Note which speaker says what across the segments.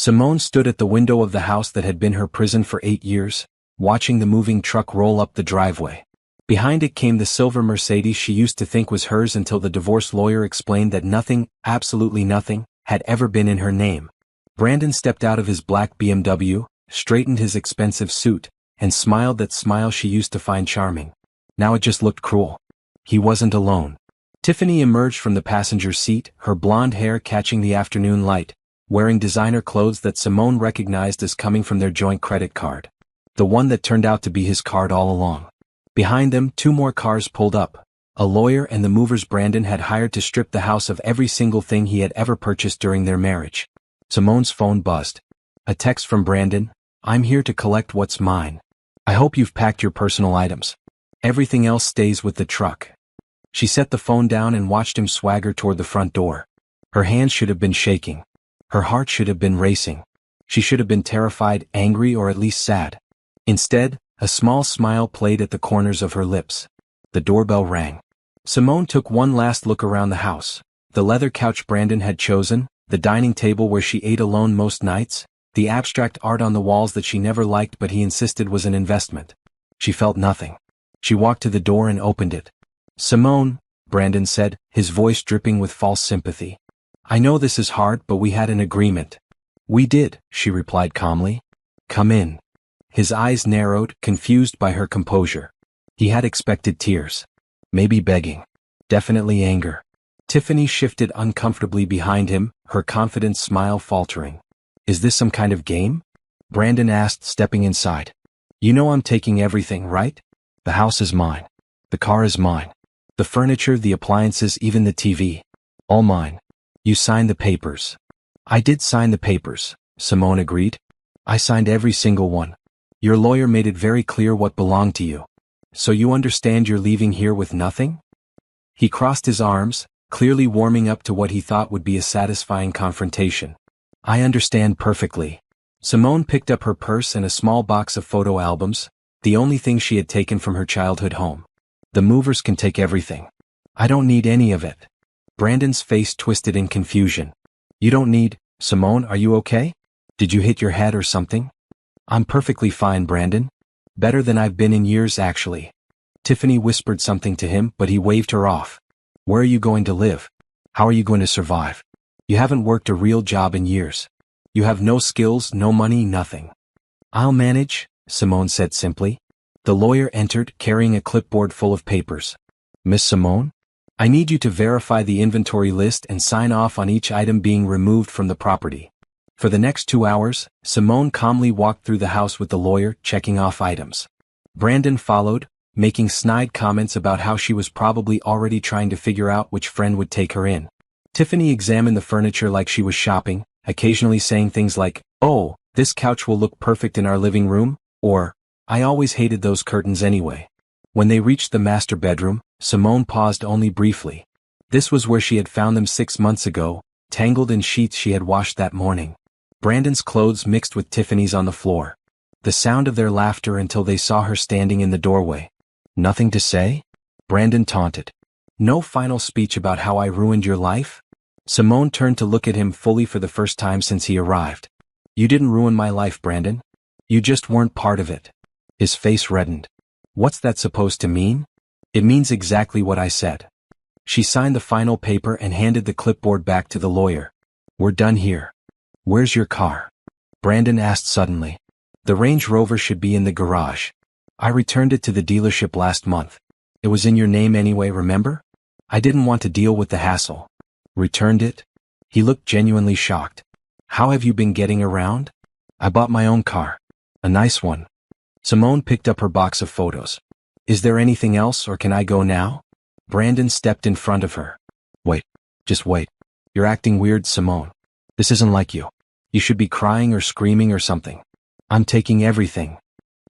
Speaker 1: Simone stood at the window of the house that had been her prison for 8 years, watching the moving truck roll up the driveway. Behind it came the silver Mercedes she used to think was hers until the divorce lawyer explained that nothing, absolutely nothing, had ever been in her name. Brandon stepped out of his black BMW, straightened his expensive suit, and smiled that smile she used to find charming. Now it just looked cruel. He wasn't alone. Tiffany emerged from the passenger seat, her blonde hair catching the afternoon light, wearing designer clothes that Simone recognized as coming from their joint credit card. The one that turned out to be his card all along. Behind them, 2 more cars pulled up. A lawyer and the movers Brandon had hired to strip the house of every single thing he had ever purchased during their marriage. Simone's phone buzzed. A text from Brandon: "I'm here to collect what's mine. I hope you've packed your personal items. Everything else stays with the truck." She set the phone down and watched him swagger toward the front door. Her hands should have been shaking. Her heart should have been racing. She should have been terrified, angry, or at least sad. Instead, a small smile played at the corners of her lips. The doorbell rang. Simone took one last look around the house. The leather couch Brandon had chosen, the dining table where she ate alone most nights, the abstract art on the walls that she never liked but he insisted was an investment. She felt nothing. She walked to the door and opened it. "Simone," Brandon said, his voice dripping with false sympathy. "I know this is hard, but we had an agreement." "We did," she replied calmly. "Come in." His eyes narrowed, confused by her composure. He had expected tears. Maybe begging. Definitely anger. Tiffany shifted uncomfortably behind him, her confident smile faltering. "Is this some kind of game?" Brandon asked, stepping inside. "You know I'm taking everything, right? The house is mine. The car is mine. The furniture, the appliances, even the TV. All mine. You signed the papers." "I did sign the papers," Simone agreed. "I signed every single one. Your lawyer made it very clear what belonged to you. So you understand you're leaving here with nothing?" He crossed his arms, clearly warming up to what he thought would be a satisfying confrontation. "I understand perfectly." Simone picked up her purse and a small box of photo albums, the only thing she had taken from her childhood home. "The movers can take everything. I don't need any of it." Brandon's face twisted in confusion. "You don't need..." "Simone, are you okay? Did you hit your head or something?" "I'm perfectly fine, Brandon. Better than I've been in years, actually." Tiffany whispered something to him, but he waved her off. "Where are you going to live? How are you going to survive? You haven't worked a real job in years. You have no skills, no money, nothing." "I'll manage," Simone said simply. The lawyer entered, carrying a clipboard full of papers. "Miss Simone? I need you to verify the inventory list and sign off on each item being removed from the property." For the next 2 hours, Simone calmly walked through the house with the lawyer, checking off items. Brandon followed, making snide comments about how she was probably already trying to figure out which friend would take her in. Tiffany examined the furniture like she was shopping, occasionally saying things like, "Oh, this couch will look perfect in our living room," or, "I always hated those curtains anyway." When they reached the master bedroom, Simone paused only briefly. This was where she had found them 6 months ago, tangled in sheets she had washed that morning. Brandon's clothes mixed with Tiffany's on the floor. The sound of their laughter until they saw her standing in the doorway. "Nothing to say?" Brandon taunted. "No final speech about how I ruined your life?" Simone turned to look at him fully for the first time since he arrived. "You didn't ruin my life, Brandon. You just weren't part of it." His face reddened. "What's that supposed to mean?" "It means exactly what I said." She signed the final paper and handed the clipboard back to the lawyer. "We're done here. Where's your car?" Brandon asked suddenly. "The Range Rover should be in the garage. I returned it to the dealership last month. It was in your name anyway, remember? I didn't want to deal with the hassle." "Returned it?" He looked genuinely shocked. "How have you been getting around?" "I bought my own car. A nice one." Simone picked up her box of photos. "Is there anything else, or can I go now?" Brandon stepped in front of her. "Wait. Just wait. You're acting weird, Simone. This isn't like you. You should be crying or screaming or something. I'm taking everything."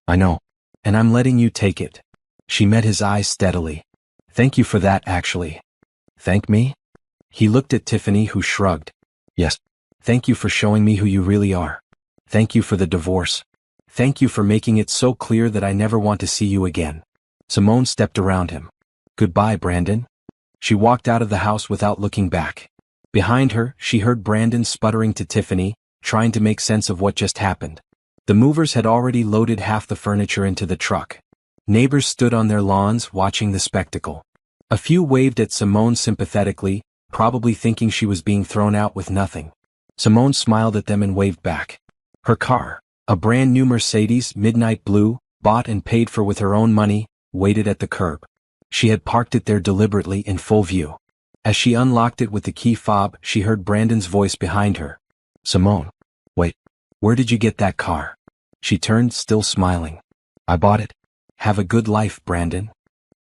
Speaker 1: "I know. And I'm letting you take it." She met his eyes steadily. "Thank you for that, actually." "Thank me?" He looked at Tiffany, who shrugged. "Yes. Thank you for showing me who you really are. Thank you for the divorce. Thank you for making it so clear that I never want to see you again." Simone stepped around him. "Goodbye, Brandon." She walked out of the house without looking back. Behind her, she heard Brandon sputtering to Tiffany, trying to make sense of what just happened. The movers had already loaded half the furniture into the truck. Neighbors stood on their lawns watching the spectacle. A few waved at Simone sympathetically, probably thinking she was being thrown out with nothing. Simone smiled at them and waved back. Her car, a brand new Mercedes Midnight Blue, bought and paid for with her own money, waited at the curb. She had parked it there deliberately in full view. As she unlocked it with the key fob, she heard Brandon's voice behind her. Simone. Wait. Where did you get that car? She turned, still smiling. I bought it. Have a good life, Brandon.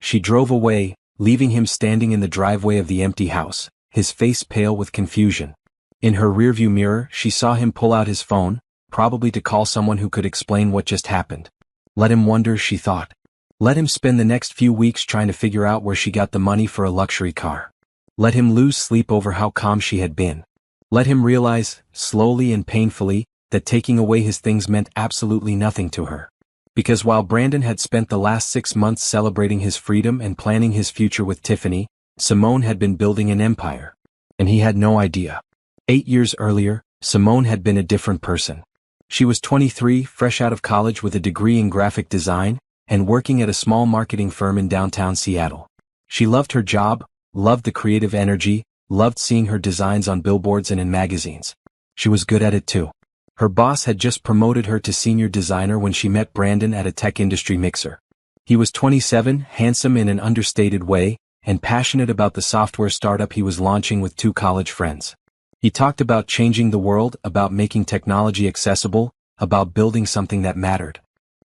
Speaker 1: She drove away, leaving him standing in the driveway of the empty house, his face pale with confusion. In her rearview mirror, she saw him pull out his phone, probably to call someone who could explain what just happened. Let him wonder, she thought. Let him spend the next few weeks trying to figure out where she got the money for a luxury car. Let him lose sleep over how calm she had been. Let him realize, slowly and painfully, that taking away his things meant absolutely nothing to her. Because while Brandon had spent the last 6 months celebrating his freedom and planning his future with Tiffany, Simone had been building an empire. And he had no idea. 8 years earlier, Simone had been a different person. She was 23, fresh out of college with a degree in graphic design, and working at a small marketing firm in downtown Seattle. She loved her job, loved the creative energy, loved seeing her designs on billboards and in magazines. She was good at it too. Her boss had just promoted her to senior designer when she met Brandon at a tech industry mixer. He was 27, handsome in an understated way, and passionate about the software startup he was launching with 2 college friends. He talked about changing the world, about making technology accessible, about building something that mattered.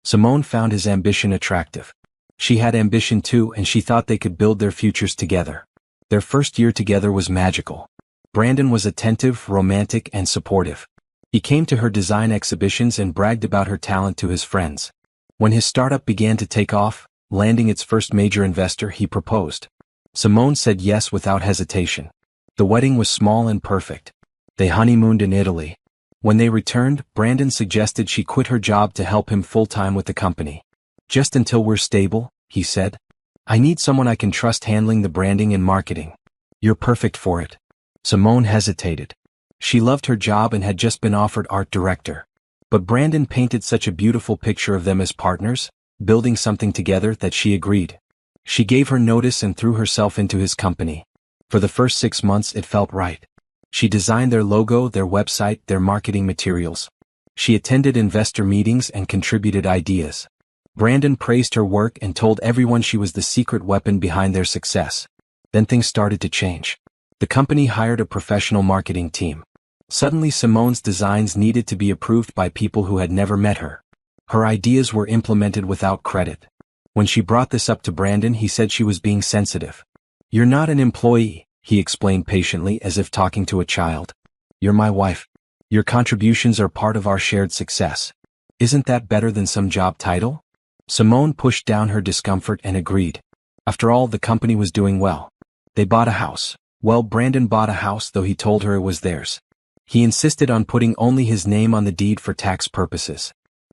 Speaker 1: Simone found his ambition attractive. She had ambition too, and she thought they could build their futures together. Their first year together was magical. Brandon was attentive, romantic, and supportive. He came to her design exhibitions and bragged about her talent to his friends. When his startup began to take off, landing its first major investor, he proposed. Simone said yes without hesitation. The wedding was small and perfect. They honeymooned in Italy. When they returned, Brandon suggested she quit her job to help him full-time with the company. Just until we're stable, he said. I need someone I can trust handling the branding and marketing. You're perfect for it. Simone hesitated. She loved her job and had just been offered art director. But Brandon painted such a beautiful picture of them as partners, building something together, that she agreed. She gave her notice and threw herself into his company. For the first 6 months it felt right. She designed their logo, their website, their marketing materials. She attended investor meetings and contributed ideas. Brandon praised her work and told everyone she was the secret weapon behind their success. Then things started to change. The company hired a professional marketing team. Suddenly Simone's designs needed to be approved by people who had never met her. Her ideas were implemented without credit. When she brought this up to Brandon, he said she was being sensitive. You're not an employee, he explained patiently, as if talking to a child. You're my wife. Your contributions are part of our shared success. Isn't that better than some job title? Simone pushed down her discomfort and agreed. After all, the company was doing well. They bought a house. Well, Brandon bought a house, though he told her it was theirs. He insisted on putting only his name on the deed for tax purposes.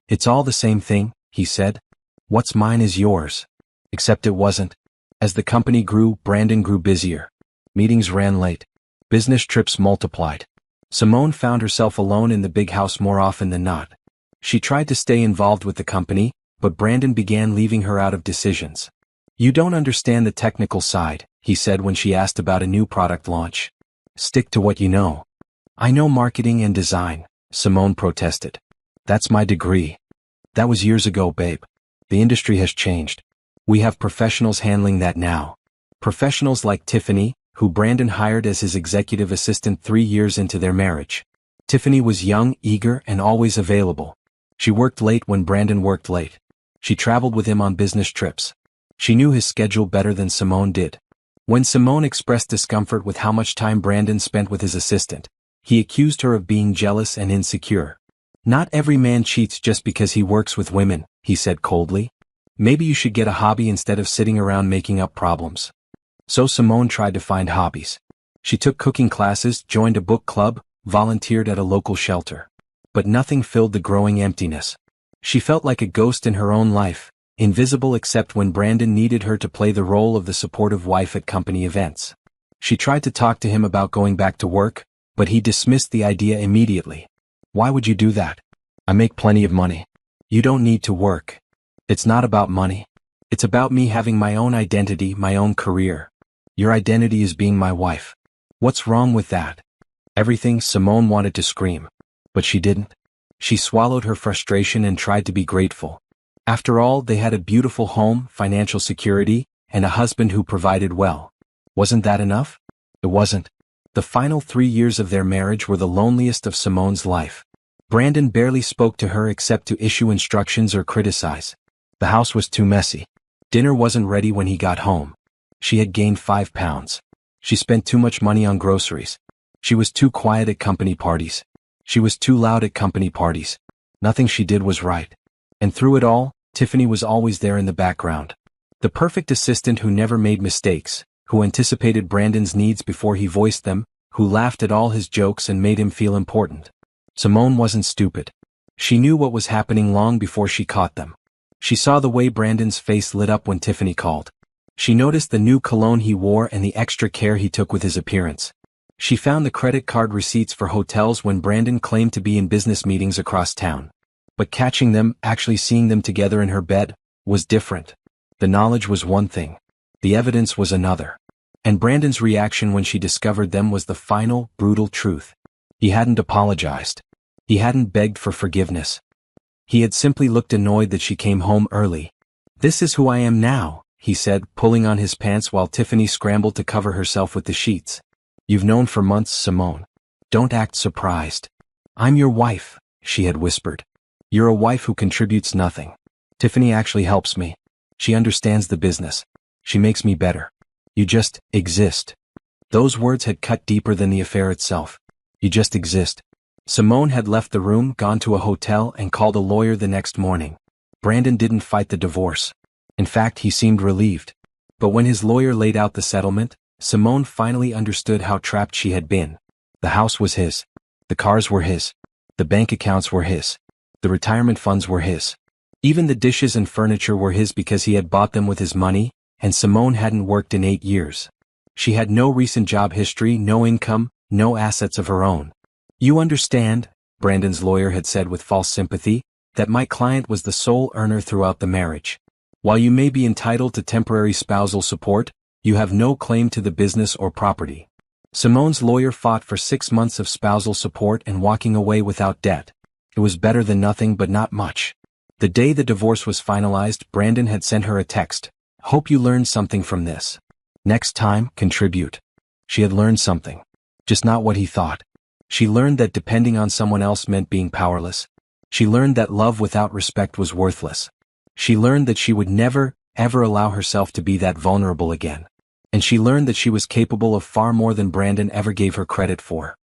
Speaker 1: It's all the same thing, he said. What's mine is yours. Except it wasn't. As the company grew, Brandon grew busier. Meetings ran late. Business trips multiplied. Simone found herself alone in the big house more often than not. She tried to stay involved with the company, but Brandon began leaving her out of decisions. You don't understand the technical side, he said when she asked about a new product launch. Stick to what you know. I know marketing and design, Simone protested. That's my degree. That was years ago, babe. The industry has changed. We have professionals handling that now. Professionals like Tiffany, who Brandon hired as his executive assistant 3 years into their marriage. Tiffany was young, eager, and always available. She worked late when Brandon worked late. She traveled with him on business trips. She knew his schedule better than Simone did. When Simone expressed discomfort with how much time Brandon spent with his assistant, he accused her of being jealous and insecure. Not every man cheats just because he works with women, he said coldly. Maybe you should get a hobby instead of sitting around making up problems. So Simone tried to find hobbies. She took cooking classes, joined a book club, volunteered at a local shelter. But nothing filled the growing emptiness. She felt like a ghost in her own life, invisible except when Brandon needed her to play the role of the supportive wife at company events. She tried to talk to him about going back to work, but he dismissed the idea immediately. Why would you do that? I make plenty of money. You don't need to work. It's not about money. It's about me having my own identity, my own career. Your identity is being my wife. What's wrong with that? Everything. Simone wanted to scream. But she didn't. She swallowed her frustration and tried to be grateful. After all, they had a beautiful home, financial security, and a husband who provided well. Wasn't that enough? It wasn't. The final 3 years of their marriage were the loneliest of Simone's life. Brandon barely spoke to her except to issue instructions or criticize. The house was too messy. Dinner wasn't ready when he got home. She had gained 5 pounds. She spent too much money on groceries. She was too quiet at company parties. She was too loud at company parties. Nothing she did was right. And through it all, Tiffany was always there in the background. The perfect assistant who never made mistakes, who anticipated Brandon's needs before he voiced them, who laughed at all his jokes and made him feel important. Simone wasn't stupid. She knew what was happening long before she caught them. She saw the way Brandon's face lit up when Tiffany called. She noticed the new cologne he wore and the extra care he took with his appearance. She found the credit card receipts for hotels when Brandon claimed to be in business meetings across town. But catching them, actually seeing them together in her bed, was different. The knowledge was one thing. The evidence was another. And Brandon's reaction when she discovered them was the final, brutal truth. He hadn't apologized. He hadn't begged for forgiveness. He had simply looked annoyed that she came home early. "This is who I am now," he said, pulling on his pants while Tiffany scrambled to cover herself with the sheets. "You've known for months, Simone. Don't act surprised. I'm your wife," she had whispered. "You're a wife who contributes nothing. Tiffany actually helps me. She understands the business. She makes me better. You just exist." Those words had cut deeper than the affair itself. You just exist. Simone had left the room, gone to a hotel, and called a lawyer the next morning. Brandon didn't fight the divorce. In fact, he seemed relieved. But when his lawyer laid out the settlement, Simone finally understood how trapped she had been. The house was his. The cars were his. The bank accounts were his. The retirement funds were his. Even the dishes and furniture were his because he had bought them with his money, and Simone hadn't worked in 8 years. She had no recent job history, no income, no assets of her own. "You understand," Brandon's lawyer had said with false sympathy, "that my client was the sole earner throughout the marriage. While you may be entitled to temporary spousal support, you have no claim to the business or property." Simone's lawyer fought for 6 months of spousal support and walking away without debt. It was better than nothing, but not much. The day the divorce was finalized, Brandon had sent her a text. "Hope you learned something from this. Next time, contribute." She had learned something. Just not what he thought. She learned that depending on someone else meant being powerless. She learned that love without respect was worthless. She learned that she would never, ever allow herself to be that vulnerable again. And she learned that she was capable of far more than Brandon ever gave her credit for.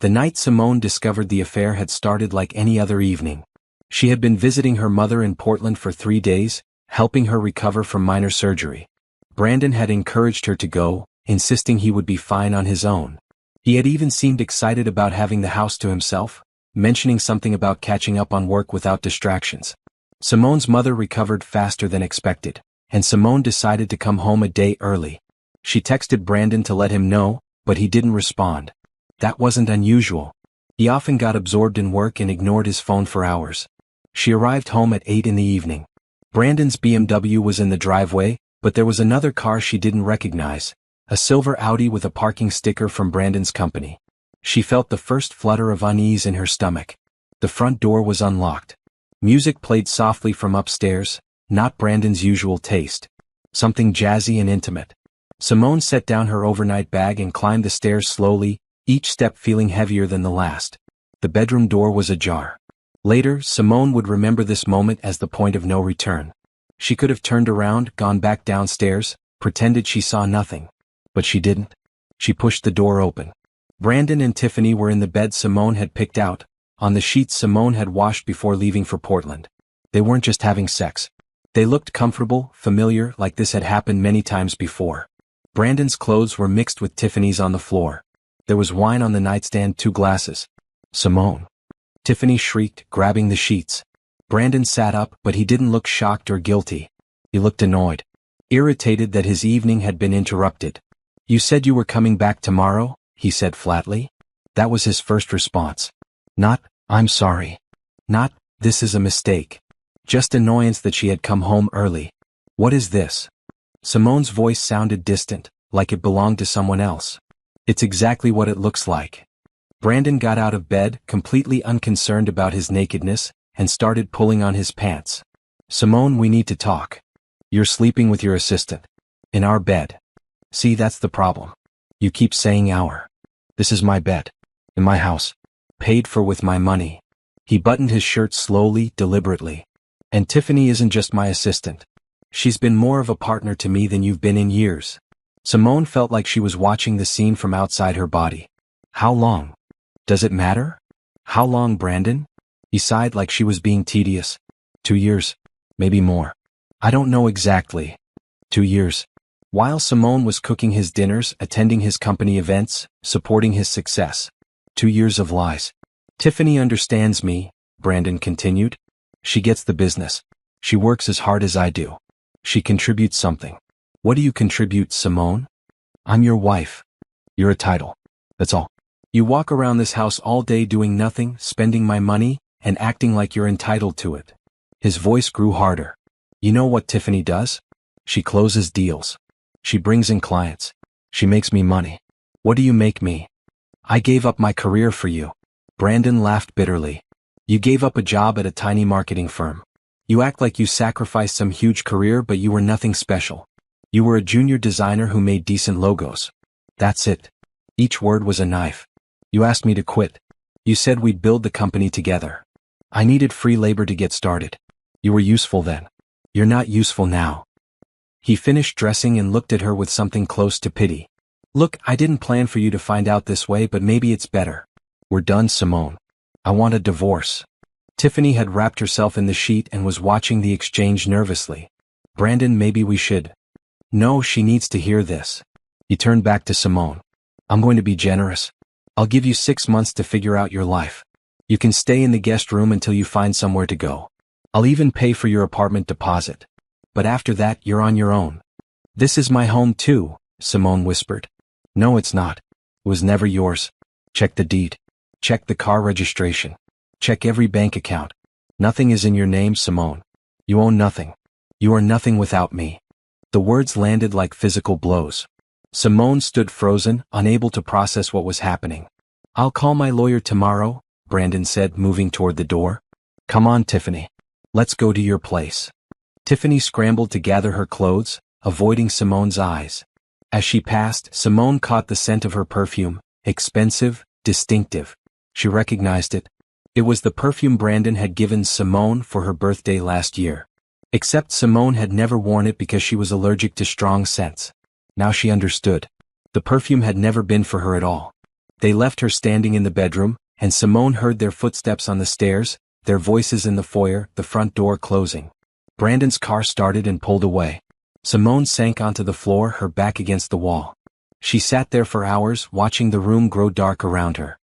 Speaker 1: The night Simone discovered the affair had started like any other evening. She had been visiting her mother in Portland for 3 days, helping her recover from minor surgery. Brandon had encouraged her to go, insisting he would be fine on his own. He had even seemed excited about having the house to himself, mentioning something about catching up on work without distractions. Simone's mother recovered faster than expected, and Simone decided to come home a day early. She texted Brandon to let him know, but he didn't respond. That wasn't unusual. He often got absorbed in work and ignored his phone for hours. She arrived home at 8 in the evening. Brandon's BMW was in the driveway, but there was another car she didn't recognize. A silver Audi with a parking sticker from Brandon's company. She felt the first flutter of unease in her stomach. The front door was unlocked. Music played softly from upstairs, not Brandon's usual taste. Something jazzy and intimate. Simone set down her overnight bag and climbed the stairs slowly, each step feeling heavier than the last. The bedroom door was ajar. Later, Simone would remember this moment as the point of no return. She could have turned around, gone back downstairs, pretended she saw nothing. But she didn't. She pushed the door open. Brandon and Tiffany were in the bed Simone had picked out, on the sheets Simone had washed before leaving for Portland. They weren't just having sex. They looked comfortable, familiar, like this had happened many times before. Brandon's clothes were mixed with Tiffany's on the floor. There was wine on the nightstand, 2 glasses. "Simone!" Tiffany shrieked, grabbing the sheets. Brandon sat up, but he didn't look shocked or guilty. He looked annoyed. Irritated that his evening had been interrupted. "You said you were coming back tomorrow," he said flatly. That was his first response. Not, I'm sorry. Not, this is a mistake. Just annoyance that she had come home early. What is this? Simone's voice sounded distant, like it belonged to someone else. It's exactly what it looks like. Brandon got out of bed, completely unconcerned about his nakedness, and started pulling on his pants. Simone, we need to talk. You're sleeping with your assistant. In our bed. See, that's the problem. You keep saying our. This is my bed. In my house. Paid for with my money. He buttoned his shirt slowly, deliberately. And Tiffany isn't just my assistant. She's been more of a partner to me than you've been in years. Simone felt like she was watching the scene from outside her body. How long? Does it matter? How long, Brandon? He sighed like she was being tedious. 2 years. Maybe more. I don't know exactly. 2 years. While Simone was cooking his dinners, attending his company events, supporting his success. 2 years of lies. Tiffany understands me, Brandon continued. She gets the business. She works as hard as I do. She contributes something. What do you contribute, Simone? I'm your wife. You're a title. That's all. You walk around this house all day doing nothing, spending my money, and acting like you're entitled to it. His voice grew harder. You know what Tiffany does? She closes deals. She brings in clients. She makes me money. What do you make me? I gave up my career for you. Brandon laughed bitterly. You gave up a job at a tiny marketing firm. You act like you sacrificed some huge career, but you were nothing special. You were a junior designer who made decent logos. That's it. Each word was a knife. You asked me to quit. You said we'd build the company together. I needed free labor to get started. You were useful then. You're not useful now. He finished dressing and looked at her with something close to pity. Look, I didn't plan for you to find out this way, but maybe it's better. We're done, Simone. I want a divorce. Tiffany had wrapped herself in the sheet and was watching the exchange nervously. Brandon, maybe we should. No, she needs to hear this. He turned back to Simone. I'm going to be generous. I'll give you 6 months to figure out your life. You can stay in the guest room until you find somewhere to go. I'll even pay for your apartment deposit. But after that, you're on your own. This is my home too, Simone whispered. No, it's not. It was never yours. Check the deed. Check the car registration. Check every bank account. Nothing is in your name, Simone. You own nothing. You are nothing without me. The words landed like physical blows. Simone stood frozen, unable to process what was happening. I'll call my lawyer tomorrow, Brandon said, moving toward the door. Come on, Tiffany. Let's go to your place. Tiffany scrambled to gather her clothes, avoiding Simone's eyes. As she passed, Simone caught the scent of her perfume, expensive, distinctive. She recognized it. It was the perfume Brandon had given Simone for her birthday last year. Except Simone had never worn it because she was allergic to strong scents. Now she understood. The perfume had never been for her at all. They left her standing in the bedroom, and Simone heard their footsteps on the stairs, their voices in the foyer, the front door closing. Brandon's car started and pulled away. Simone sank onto the floor, her back against the wall. She sat there for hours, watching the room grow dark around her.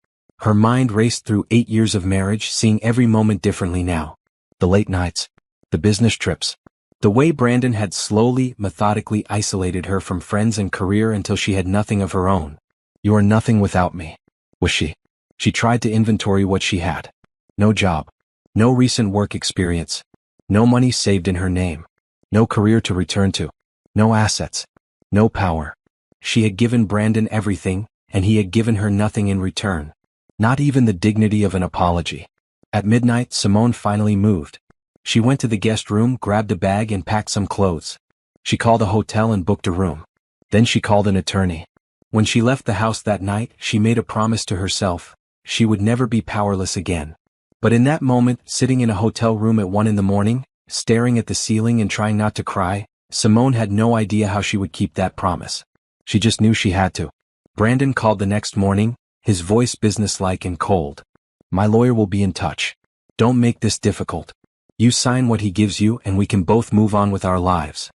Speaker 1: Her mind raced through 8 years of marriage, seeing every moment differently now. The late nights. The business trips. The way Brandon had slowly, methodically isolated her from friends and career until she had nothing of her own. You are nothing without me. Was she? She tried to inventory what she had. No job. No recent work experience. No money saved in her name. No career to return to. No assets. No power. She had given Brandon everything, and he had given her nothing in return. Not even the dignity of an apology. At midnight, Simone finally moved. She went to the guest room, grabbed a bag and packed some clothes. She called a hotel and booked a room. Then she called an attorney. When she left the house that night, she made a promise to herself. She would never be powerless again. But in that moment, sitting in a hotel room at 1 a.m, staring at the ceiling and trying not to cry, Simone had no idea how she would keep that promise. She just knew she had to. Brandon called the next morning, his voice businesslike and cold. My lawyer will be in touch. Don't make this difficult. You sign what he gives you and we can both move on with our lives.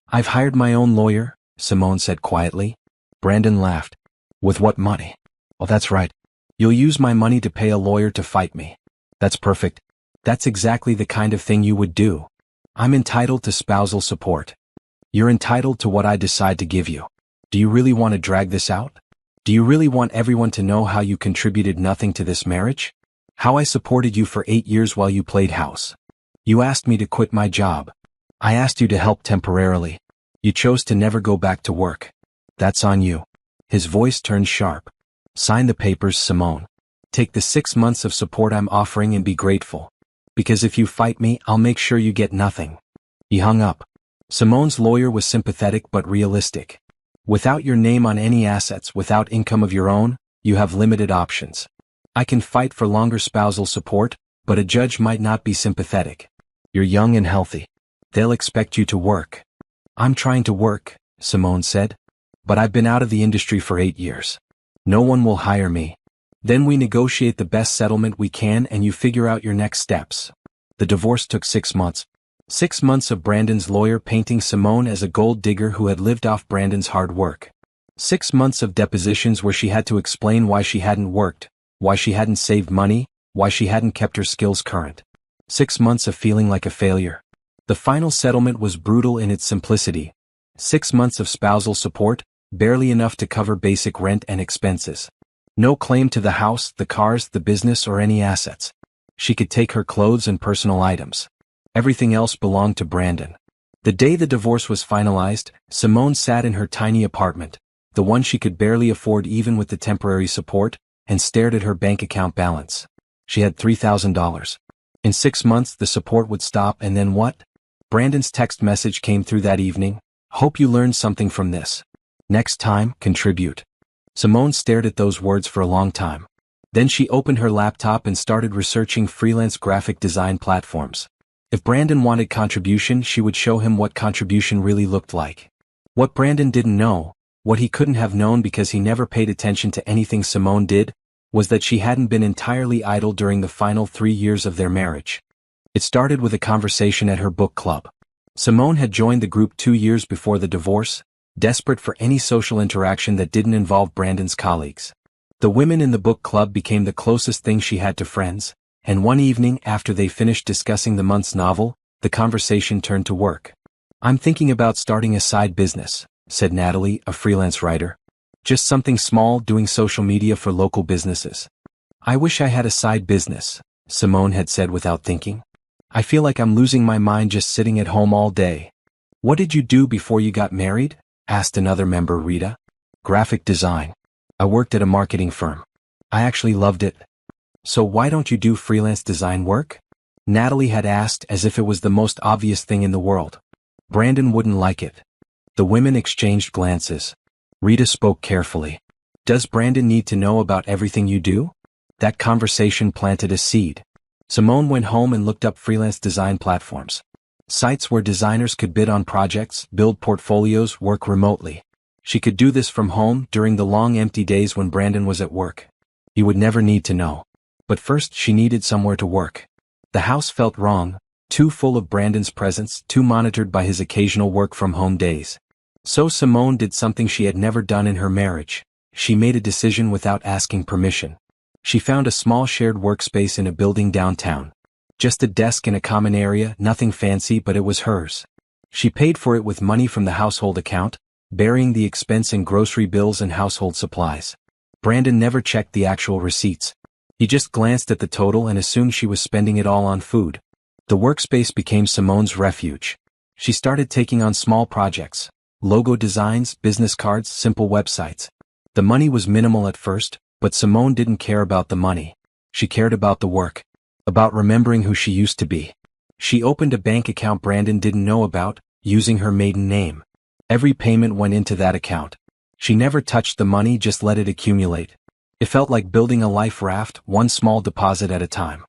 Speaker 1: I've hired my own lawyer, Simone said quietly. Brandon laughed. With what money? Oh, that's right. You'll use my money to pay a lawyer to fight me. That's perfect. That's exactly the kind of thing you would do. I'm entitled to spousal support. You're entitled to what I decide to give you. Do you really want to drag this out? Do you really want everyone to know how you contributed nothing to this marriage? How I supported you for 8 years while you played house. You asked me to quit my job. I asked you to help temporarily. You chose to never go back to work. That's on you. His voice turned sharp. Sign the papers, Simone. Take the 6 months of support I'm offering and be grateful. Because if you fight me, I'll make sure you get nothing. He hung up. Simone's lawyer was sympathetic but realistic. Without your name on any assets, without income of your own, you have limited options. I can fight for longer spousal support, but a judge might not be sympathetic. You're young and healthy. They'll expect you to work. I'm trying to work, Simone said. But I've been out of the industry for 8 years. No one will hire me. Then we negotiate the best settlement we can and you figure out your next steps. The divorce took 6 months. 6 months of Brandon's lawyer painting Simone as a gold digger who had lived off Brandon's hard work. 6 months of depositions where she had to explain why she hadn't worked, why she hadn't saved money, why she hadn't kept her skills current. 6 months of feeling like a failure. The final settlement was brutal in its simplicity. 6 months of spousal support, barely enough to cover basic rent and expenses. No claim to the house, the cars, the business, or any assets. She could take her clothes and personal items. Everything else belonged to Brandon. The day the divorce was finalized, Simone sat in her tiny apartment, the one she could barely afford even with the temporary support, and stared at her bank account balance. She had $3,000. In 6 months the support would stop and then what? Brandon's text message came through that evening. Hope you learned something from this. Next time, contribute. Simone stared at those words for a long time. Then she opened her laptop and started researching freelance graphic design platforms. If Brandon wanted contribution, she would show him what contribution really looked like. What Brandon didn't know, what he couldn't have known because he never paid attention to anything Simone did, was that she hadn't been entirely idle during the final 3 years of their marriage. It started with a conversation at her book club. Simone had joined the group 2 years before the divorce, desperate for any social interaction that didn't involve Brandon's colleagues. The women in the book club became the closest thing she had to friends, and one evening after they finished discussing the month's novel, the conversation turned to work. I'm thinking about starting a side business, said Natalie, a freelance writer. Just something small, doing social media for local businesses. I wish I had a side business, Simone had said without thinking. I feel like I'm losing my mind just sitting at home all day. What did you do before you got married? Asked another member, Rita. Graphic design. I worked at a marketing firm. I actually loved it. So why don't you do freelance design work? Natalie had asked as if it was the most obvious thing in the world. Brandon wouldn't like it. The women exchanged glances. Rita spoke carefully. Does Brandon need to know about everything you do? That conversation planted a seed. Simone went home and looked up freelance design platforms. Sites where designers could bid on projects, build portfolios, work remotely. She could do this from home during the long empty days when Brandon was at work. He would never need to know. But first she needed somewhere to work. The house felt wrong, too full of Brandon's presence, too monitored by his occasional work-from-home days. So Simone did something she had never done in her marriage. She made a decision without asking permission. She found a small shared workspace in a building downtown. Just a desk in a common area, nothing fancy, but it was hers. She paid for it with money from the household account, burying the expense in grocery bills and household supplies. Brandon never checked the actual receipts. He just glanced at the total and assumed she was spending it all on food. The workspace became Simone's refuge. She started taking on small projects. Logo designs, business cards, simple websites. The money was minimal at first, but Simone didn't care about the money. She cared about the work. About remembering who she used to be. She opened a bank account Brandon didn't know about, using her maiden name. Every payment went into that account. She never touched the money, just let it accumulate. It felt like building a life raft, one small deposit at a time.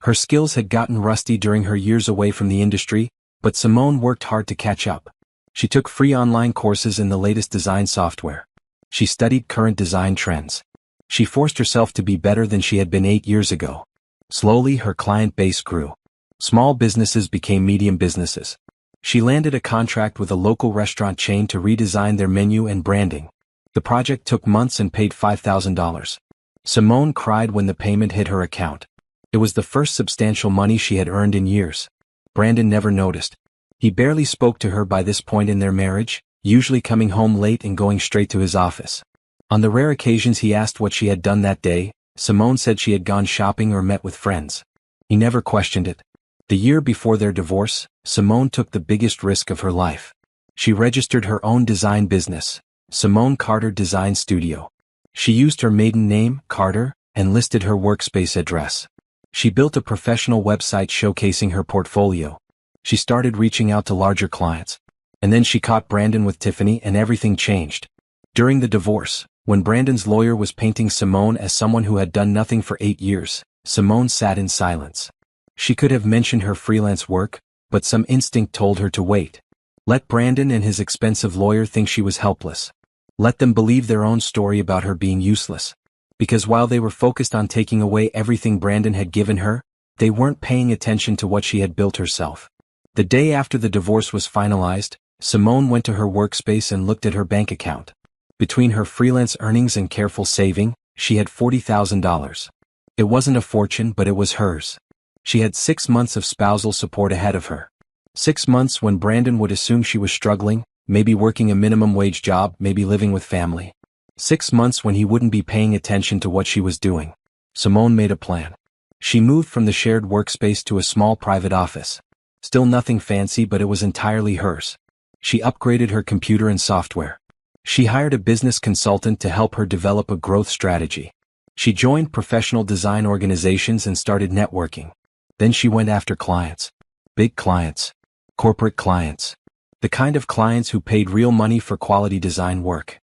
Speaker 1: Her skills had gotten rusty during her years away from the industry, but Simone worked hard to catch up. She took free online courses in the latest design software. She studied current design trends. She forced herself to be better than she had been 8 years ago. Slowly, her client base grew. Small businesses became medium businesses. She landed a contract with a local restaurant chain to redesign their menu and branding. The project took months and paid $5,000. Simone cried when the payment hit her account. It was the first substantial money she had earned in years. Brandon never noticed. He barely spoke to her by this point in their marriage, usually coming home late and going straight to his office. On the rare occasions he asked what she had done that day, Simone said she had gone shopping or met with friends. He never questioned it. The year before their divorce, Simone took the biggest risk of her life. She registered her own design business, Simone Carter Design Studio. She used her maiden name, Carter, and listed her workspace address. She built a professional website showcasing her portfolio. She started reaching out to larger clients. And then she caught Brandon with Tiffany and everything changed. During the divorce, when Brandon's lawyer was painting Simone as someone who had done nothing for 8 years, Simone sat in silence. She could have mentioned her freelance work, but some instinct told her to wait. Let Brandon and his expensive lawyer think she was helpless. Let them believe their own story about her being useless. Because while they were focused on taking away everything Brandon had given her, they weren't paying attention to what she had built herself. The day after the divorce was finalized, Simone went to her workspace and looked at her bank account. Between her freelance earnings and careful saving, she had $40,000. It wasn't a fortune, but it was hers. She had 6 months of spousal support ahead of her. 6 months when Brandon would assume she was struggling, maybe working a minimum wage job, maybe living with family. 6 months when he wouldn't be paying attention to what she was doing. Simone made a plan. She moved from the shared workspace to a small private office. Still nothing fancy, but it was entirely hers. She upgraded her computer and software. She hired a business consultant to help her develop a growth strategy. She joined professional design organizations and started networking. Then she went after clients. Big clients. Corporate clients. The kind of clients who paid real money for quality design work.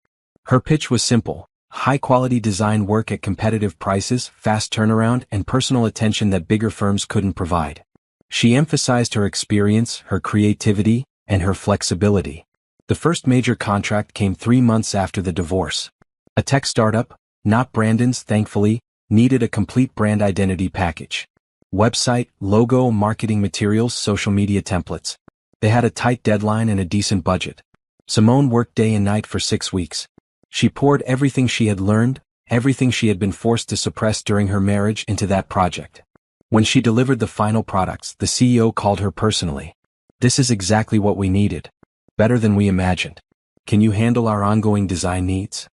Speaker 1: Her pitch was simple: high-quality design work at competitive prices, fast turnaround, and personal attention that bigger firms couldn't provide. She emphasized her experience, her creativity, and her flexibility. The first major contract came 3 months after the divorce. A tech startup, not Brandon's thankfully, needed a complete brand identity package. Website, logo, marketing materials, social media templates. They had a tight deadline and a decent budget. Simone worked day and night for 6 weeks. She poured everything she had learned, everything she had been forced to suppress during her marriage, into that project. When she delivered the final products, the CEO called her personally. "This is exactly what we needed. Better than we imagined. Can you handle our ongoing design needs?"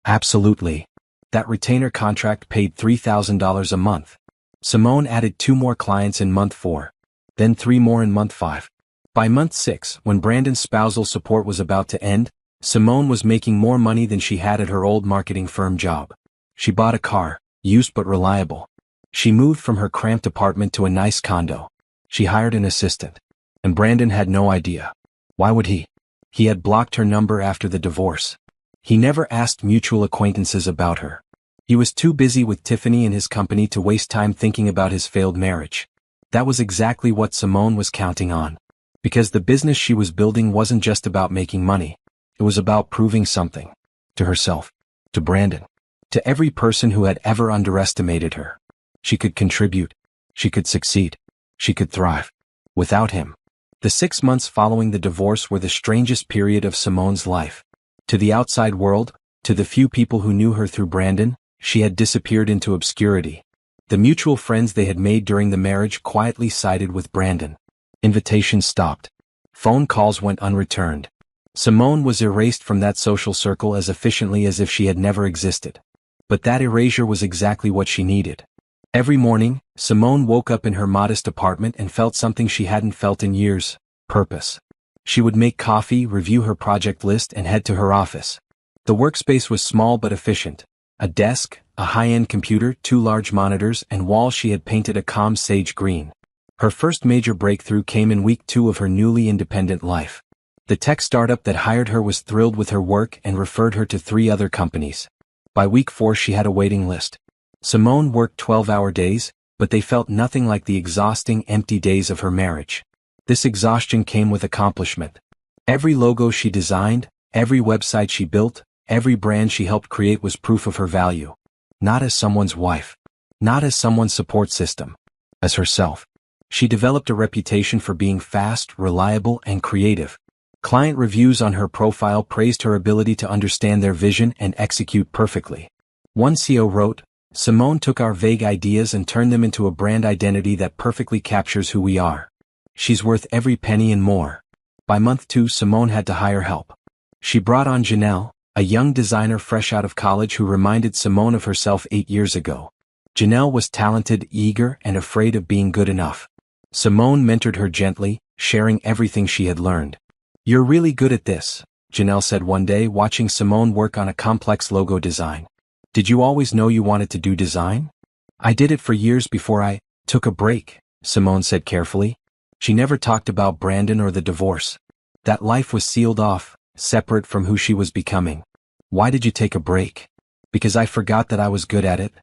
Speaker 1: Absolutely. That retainer contract paid $3,000 a month. Simone added 2 more clients in month 4. Then 3 more in month 5. By month 6, when Brandon's spousal support was about to end, Simone was making more money than she had at her old marketing firm job. She bought a car, used but reliable. She moved from her cramped apartment to a nice condo. She hired an assistant. And Brandon had no idea. Why would he? He had blocked her number after the divorce. He never asked mutual acquaintances about her. He was too busy with Tiffany and his company to waste time thinking about his failed marriage. That was exactly what Simone was counting on. Because the business she was building wasn't just about making money. It was about proving something. To herself. To Brandon. To every person who had ever underestimated her. She could contribute. She could succeed. She could thrive. Without him. The 6 months following the divorce were the strangest period of Simone's life. To the outside world, to the few people who knew her through Brandon, she had disappeared into obscurity. The mutual friends they had made during the marriage quietly sided with Brandon. Invitations stopped. Phone calls went unreturned. Simone was erased from that social circle as efficiently as if she had never existed. But that erasure was exactly what she needed. Every morning, Simone woke up in her modest apartment and felt something she hadn't felt in years: purpose. She would make coffee, review her project list, and head to her office. The workspace was small but efficient. A desk, a high-end computer, 2 large monitors, and walls she had painted a calm sage green. Her first major breakthrough came in week 2 of her newly independent life. The tech startup that hired her was thrilled with her work and referred her to 3 other companies. By week 4 she had a waiting list. Simone worked 12-hour days, but they felt nothing like the exhausting, empty days of her marriage. This exhaustion came with accomplishment. Every logo she designed, every website she built, every brand she helped create was proof of her value. Not as someone's wife. Not as someone's support system. As herself. She developed a reputation for being fast, reliable, and creative. Client reviews on her profile praised her ability to understand their vision and execute perfectly. One CEO wrote, "Simone took our vague ideas and turned them into a brand identity that perfectly captures who we are. She's worth every penny and more." By month 2, Simone had to hire help. She brought on Janelle, a young designer fresh out of college who reminded Simone of herself 8 years ago. Janelle was talented, eager, and afraid of being good enough. Simone mentored her gently, sharing everything she had learned. "You're really good at this," Janelle said one day, watching Simone work on a complex logo design. "Did you always know you wanted to do design?" "I did it for years before I took a break," Simone said carefully. She never talked about Brandon or the divorce. That life was sealed off, separate from who she was becoming. "Why did you take a break?" "Because I forgot that I was good at it.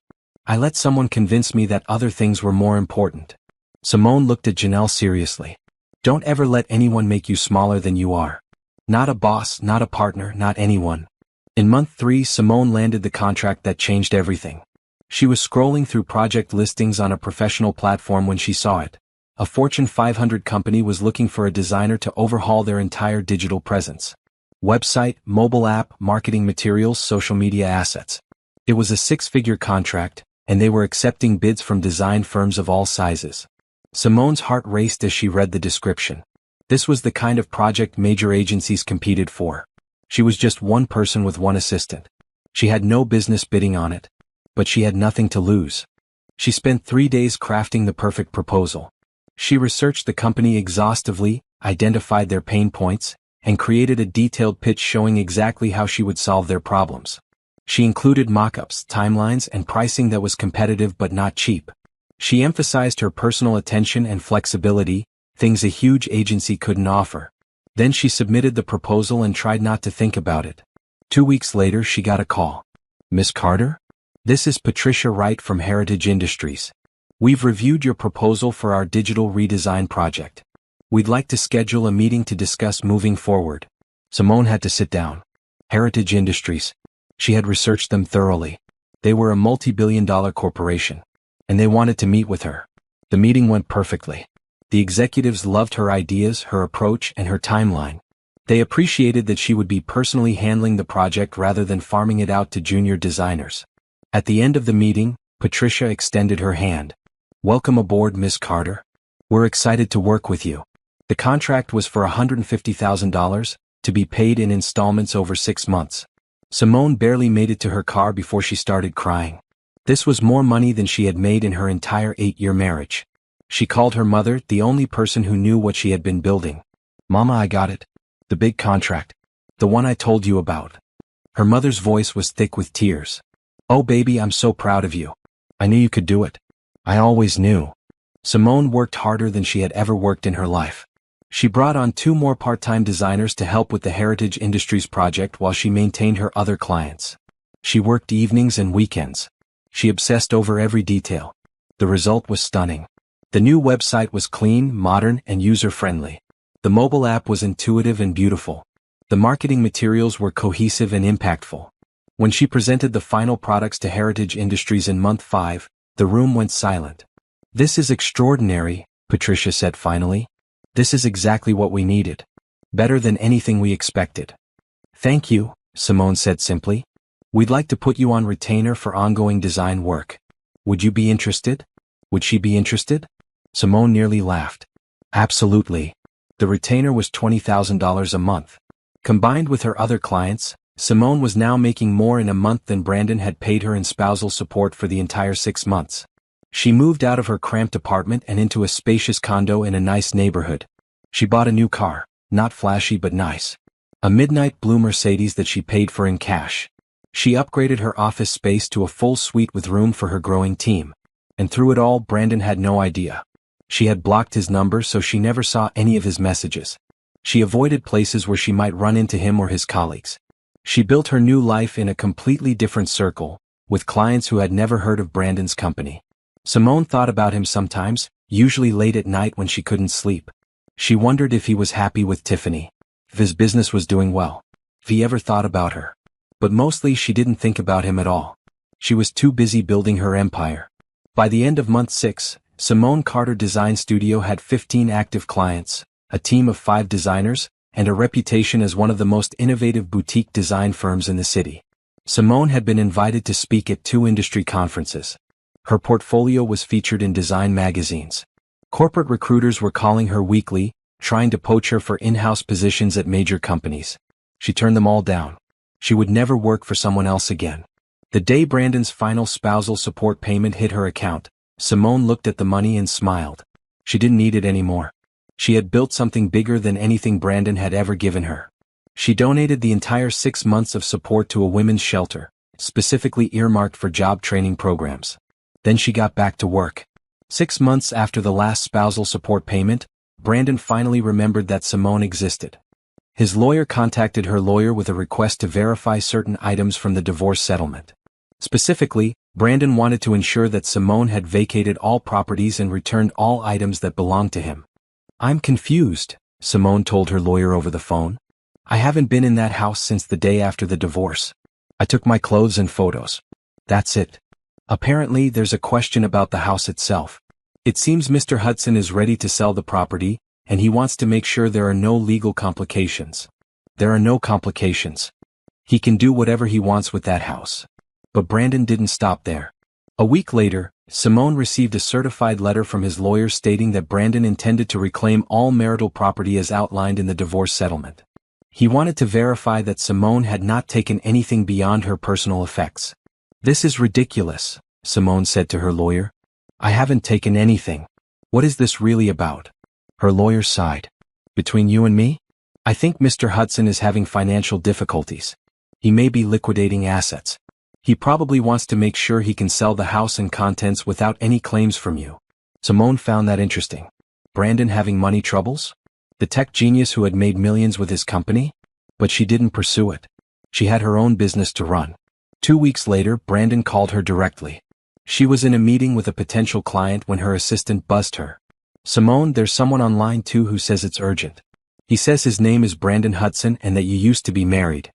Speaker 1: I let someone convince me that other things were more important." Simone looked at Janelle seriously. "Don't ever let anyone make you smaller than you are. Not a boss, not a partner, not anyone." In month 3, Simone landed the contract that changed everything. She was scrolling through project listings on a professional platform when she saw it. A Fortune 500 company was looking for a designer to overhaul their entire digital presence. Website, mobile app, marketing materials, social media assets. It was a 6-figure contract, and they were accepting bids from design firms of all sizes. Simone's heart raced as she read the description. This was the kind of project major agencies competed for. She was just one person with one assistant. She had no business bidding on it. But she had nothing to lose. She spent 3 days crafting the perfect proposal. She researched the company exhaustively, identified their pain points, and created a detailed pitch showing exactly how she would solve their problems. She included mock-ups, timelines, and pricing that was competitive but not cheap. She emphasized her personal attention and flexibility, things a huge agency couldn't offer. Then she submitted the proposal and tried not to think about it. 2 weeks later she got a call. "Miss Carter? This is Patricia Wright from Heritage Industries. We've reviewed your proposal for our digital redesign project. We'd like to schedule a meeting to discuss moving forward." Simone had to sit down. Heritage Industries. She had researched them thoroughly. They were a multi-billion-dollar corporation. And they wanted to meet with her. The meeting went perfectly. The executives loved her ideas, her approach, and her timeline. They appreciated that she would be personally handling the project rather than farming it out to junior designers. At the end of the meeting, Patricia extended her hand. "Welcome aboard, Miss Carter. We're excited to work with you." The contract was for $150,000, to be paid in installments over 6 months. Simone barely made it to her car before she started crying. This was more money than she had made in her entire 8-year marriage. She called her mother, the only person who knew what she had been building. "Mama, I got it. The big contract. The one I told you about." Her mother's voice was thick with tears. "Oh baby, I'm so proud of you. I knew you could do it. I always knew." Simone worked harder than she had ever worked in her life. She brought on 2 more part-time designers to help with the Heritage Industries project while she maintained her other clients. She worked evenings and weekends. She obsessed over every detail. The result was stunning. The new website was clean, modern, and user-friendly. The mobile app was intuitive and beautiful. The marketing materials were cohesive and impactful. When she presented the final products to Heritage Industries in month 5, the room went silent. "This is extraordinary," Patricia said finally. "This is exactly what we needed. Better than anything we expected." "Thank you," Simone said simply. "We'd like to put you on retainer for ongoing design work. Would you be interested?" Would she be interested? Simone nearly laughed. Absolutely. The retainer was $20,000 a month. Combined with her other clients, Simone was now making more in a month than Brandon had paid her in spousal support for the entire 6 months. She moved out of her cramped apartment and into a spacious condo in a nice neighborhood. She bought a new car, not flashy but nice. A midnight blue Mercedes that she paid for in cash. She upgraded her office space to a full suite with room for her growing team. And through it all, Brandon had no idea. She had blocked his number so she never saw any of his messages. She avoided places where she might run into him or his colleagues. She built her new life in a completely different circle, with clients who had never heard of Brandon's company. Simone thought about him sometimes, usually late at night when she couldn't sleep. She wondered if he was happy with Tiffany, if his business was doing well, if he ever thought about her. But mostly she didn't think about him at all. She was too busy building her empire. By the end of month 6, Simone Carter Design Studio had 15 active clients, a team of 5 designers, and a reputation as one of the most innovative boutique design firms in the city. Simone had been invited to speak at 2 industry conferences. Her portfolio was featured in design magazines. Corporate recruiters were calling her weekly, trying to poach her for in-house positions at major companies. She turned them all down. She would never work for someone else again. The day Brandon's final spousal support payment hit her account, Simone looked at the money and smiled. She didn't need it anymore. She had built something bigger than anything Brandon had ever given her. She donated the entire 6 months of support to a women's shelter, specifically earmarked for job training programs. Then she got back to work. 6 months after the last spousal support payment, Brandon finally remembered that Simone existed. His lawyer contacted her lawyer with a request to verify certain items from the divorce settlement. Specifically, Brandon wanted to ensure that Simone had vacated all properties and returned all items that belonged to him. "I'm confused," Simone told her lawyer over the phone. "I haven't been in that house since the day after the divorce. I took my clothes and photos. That's it." Apparently, there's a question about the house itself. It seems Mr. Hudson is ready to sell the property, and he wants to make sure there are no legal complications. There are no complications. He can do whatever he wants with that house. But Brandon didn't stop there. A week later, Simone received a certified letter from his lawyer stating that Brandon intended to reclaim all marital property as outlined in the divorce settlement. He wanted to verify that Simone had not taken anything beyond her personal effects. "This is ridiculous," Simone said to her lawyer. "I haven't taken anything. What is this really about?" Her lawyer sighed. "Between you and me? I think Mr. Hudson is having financial difficulties. He may be liquidating assets. He probably wants to make sure he can sell the house and contents without any claims from you." Simone found that interesting. Brandon having money troubles? The tech genius who had made millions with his company? But she didn't pursue it. She had her own business to run. 2 weeks later, Brandon called her directly. She was in a meeting with a potential client when her assistant buzzed her. "Simone, there's someone on line 2 who says it's urgent. He says his name is Brandon Hudson and that you used to be married."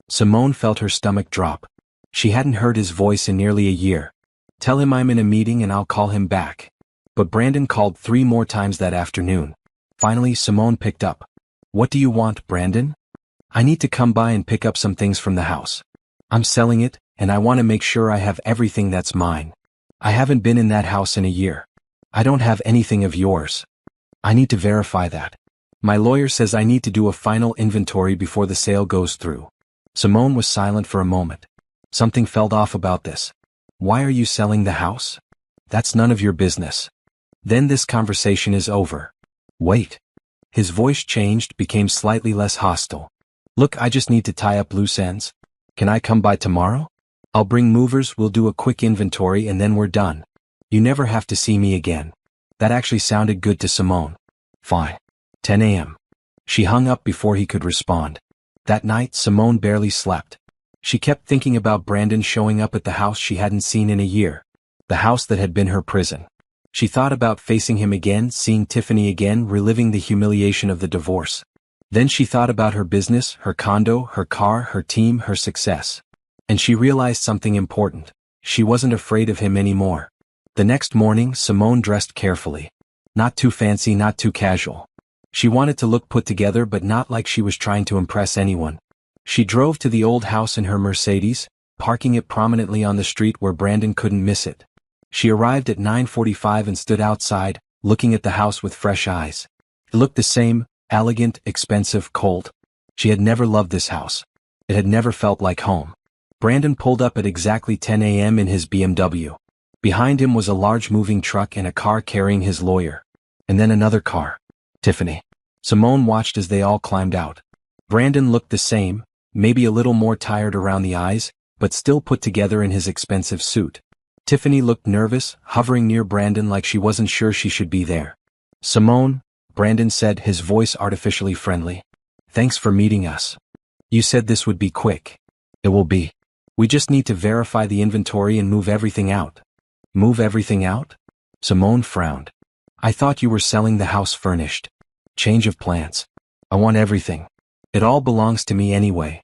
Speaker 1: Simone felt her stomach drop. She hadn't heard his voice in nearly a year. "Tell him I'm in a meeting and I'll call him back." But Brandon called 3 more times that afternoon. Finally, Simone picked up. "What do you want, Brandon?" "I need to come by and pick up some things from the house. I'm selling it, and I want to make sure I have everything that's mine. I haven't been in that house in a year. I don't have anything of yours. I need to verify that. My lawyer says I need to do a final inventory before the sale goes through." Simone was silent for a moment. Something felt off about this. "Why are you selling the house? That's none of your business." "Then this conversation is over." "Wait." His voice changed, became slightly less hostile. "Look, I just need to tie up loose ends. Can I come by tomorrow? I'll bring movers, we'll do a quick inventory and then we're done. You never have to see me again." That actually sounded good to Simone. Fine. 10 a.m. She hung up before he could respond. That night, Simone barely slept. She kept thinking about Brandon showing up at the house she hadn't seen in a year. The house that had been her prison. She thought about facing him again, seeing Tiffany again, reliving the humiliation of the divorce. Then she thought about her business, her condo, her car, her team, her success. And she realized something important. She wasn't afraid of him anymore. The next morning, Simone dressed carefully. Not too fancy, not too casual. She wanted to look put together but not like she was trying to impress anyone. She drove to the old house in her Mercedes, parking it prominently on the street where Brandon couldn't miss it. She arrived at 9:45 and stood outside, looking at the house with fresh eyes. It looked the same, elegant, expensive, cold. She had never loved this house. It had never felt like home. Brandon pulled up at exactly 10 a.m. in his BMW. Behind him was a large moving truck and a car carrying his lawyer. And then another car. Tiffany. Simone watched as they all climbed out. Brandon looked the same, maybe a little more tired around the eyes, but still put together in his expensive suit. Tiffany looked nervous, hovering near Brandon like she wasn't sure she should be there. "Simone," Brandon said, his voice artificially friendly. "Thanks for meeting us. You said this would be quick. It will be. We just need to verify the inventory and move everything out." "Move everything out?" Simone frowned. "I thought you were selling the house furnished." "Change of plans. I want everything. It all belongs to me anyway."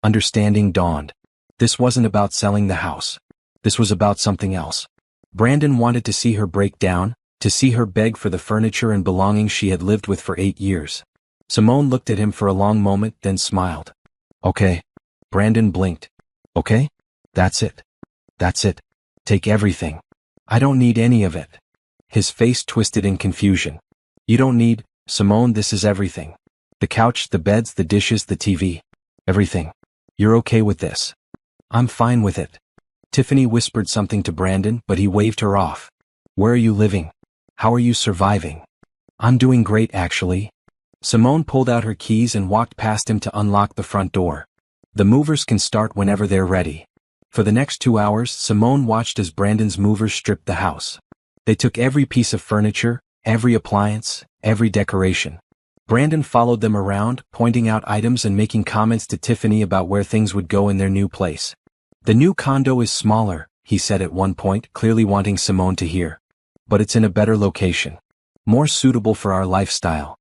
Speaker 1: Understanding dawned. This wasn't about selling the house. This was about something else. Brandon wanted to see her break down, to see her beg for the furniture and belongings she had lived with for 8 years. Simone looked at him for a long moment, then smiled. "Okay." Brandon blinked. "Okay? That's it. That's it. Take everything. I don't need any of it." His face twisted in confusion. "You don't need, Simone, this is everything. The couch, the beds, the dishes, the TV. Everything. You're okay with this?" "I'm fine with it." Tiffany whispered something to Brandon, but he waved her off. Where are you living? How are you surviving? I'm doing great, actually. Simone pulled out her keys and walked past him to unlock the front door. The movers can start whenever they're ready. For the next 2 hours, Simone watched as Brandon's movers stripped the house. They took every piece of furniture, every appliance, every decoration. Brandon followed them around, pointing out items and making comments to Tiffany about where things would go in their new place. The new condo is smaller, he said at one point, clearly wanting Simone to hear. But it's in a better location. More suitable for our lifestyle.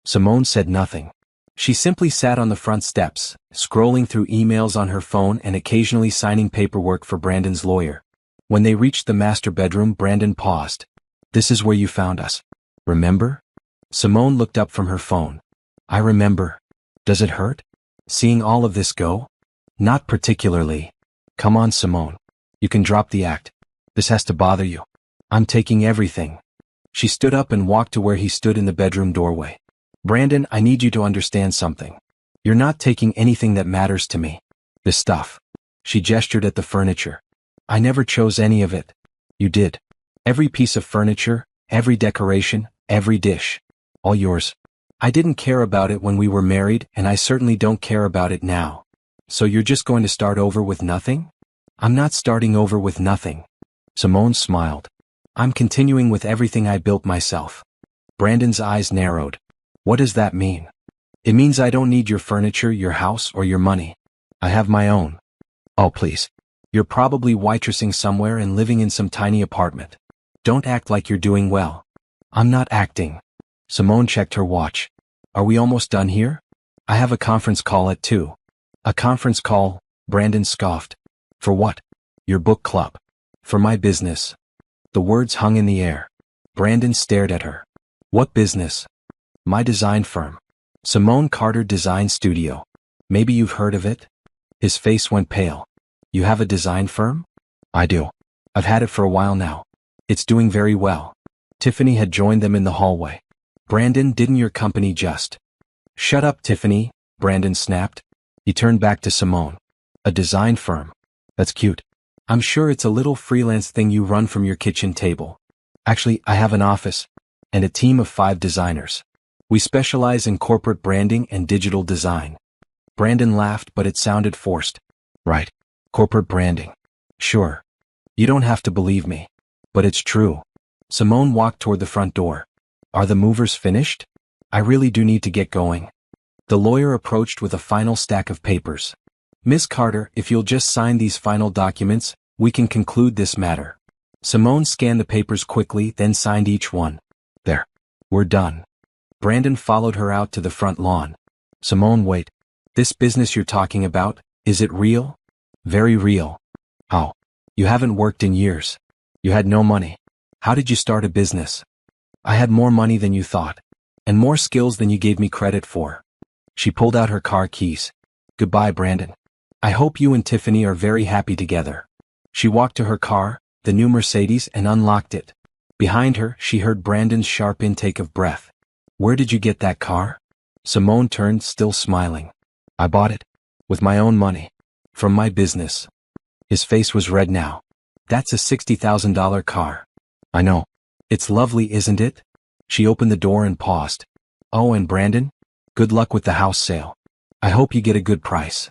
Speaker 1: Simone said nothing. She simply sat on the front steps, scrolling through emails on her phone and occasionally signing paperwork for Brandon's lawyer. When they reached the master bedroom, Brandon paused. This is where you found us. Remember? Simone looked up from her phone. I remember. Does it hurt? Seeing all of this go? Not particularly. Come on, Simone. You can drop the act. This has to bother you. I'm taking everything. She stood up and walked to where he stood in the bedroom doorway. Brandon, I need you to understand something. You're not taking anything that matters to me. This stuff. She gestured at the furniture. I never chose any of it. You did. Every piece of furniture, every decoration, every dish. All yours. I didn't care about it when we were married, and I certainly don't care about it now. So you're just going to start over with nothing? I'm not starting over with nothing. Simone smiled. I'm continuing with everything I built myself. Brandon's eyes narrowed. What does that mean? It means I don't need your furniture, your house, or your money. I have my own. Oh, please. You're probably waitressing somewhere and living in some tiny apartment. Don't act like you're doing well. I'm not acting. Simone checked her watch. Are we almost done here? I have a conference call at 2. A conference call? Brandon scoffed. For what? Your book club. For my business. The words hung in the air. Brandon stared at her. What business? My design firm. Simone Carter Design Studio. Maybe you've heard of it? His face went pale. You have a design firm? I do. I've had it for a while now. It's doing very well. Tiffany had joined them in the hallway. Brandon, didn't your company just... Shut up, Tiffany, Brandon snapped. He turned back to Simone. A design firm. That's cute. I'm sure it's a little freelance thing you run from your kitchen table. Actually, I have an office. And a team of 5 designers. We specialize in corporate branding and digital design. Brandon laughed, but it sounded forced. Right. Corporate branding. Sure. You don't have to believe me. But it's true. Simone walked toward the front door. Are the movers finished? I really do need to get going. The lawyer approached with a final stack of papers. Miss Carter, if you'll just sign these final documents, we can conclude this matter. Simone scanned the papers quickly, then signed each one. There. We're done. Brandon followed her out to the front lawn. Simone, wait. This business you're talking about, is it real? Very real. How? You haven't worked in years. You had no money. How did you start a business? I had more money than you thought. And more skills than you gave me credit for. She pulled out her car keys. Goodbye, Brandon. I hope you and Tiffany are very happy together. She walked to her car, the new Mercedes, and unlocked it. Behind her, she heard Brandon's sharp intake of breath. Where did you get that car? Simone turned, still smiling. I bought it. With my own money. From my business. His face was red now. That's a $60,000 car. I know. It's lovely, isn't it? She opened the door and paused. Oh, and Brandon? Good luck with the house sale. I hope you get a good price.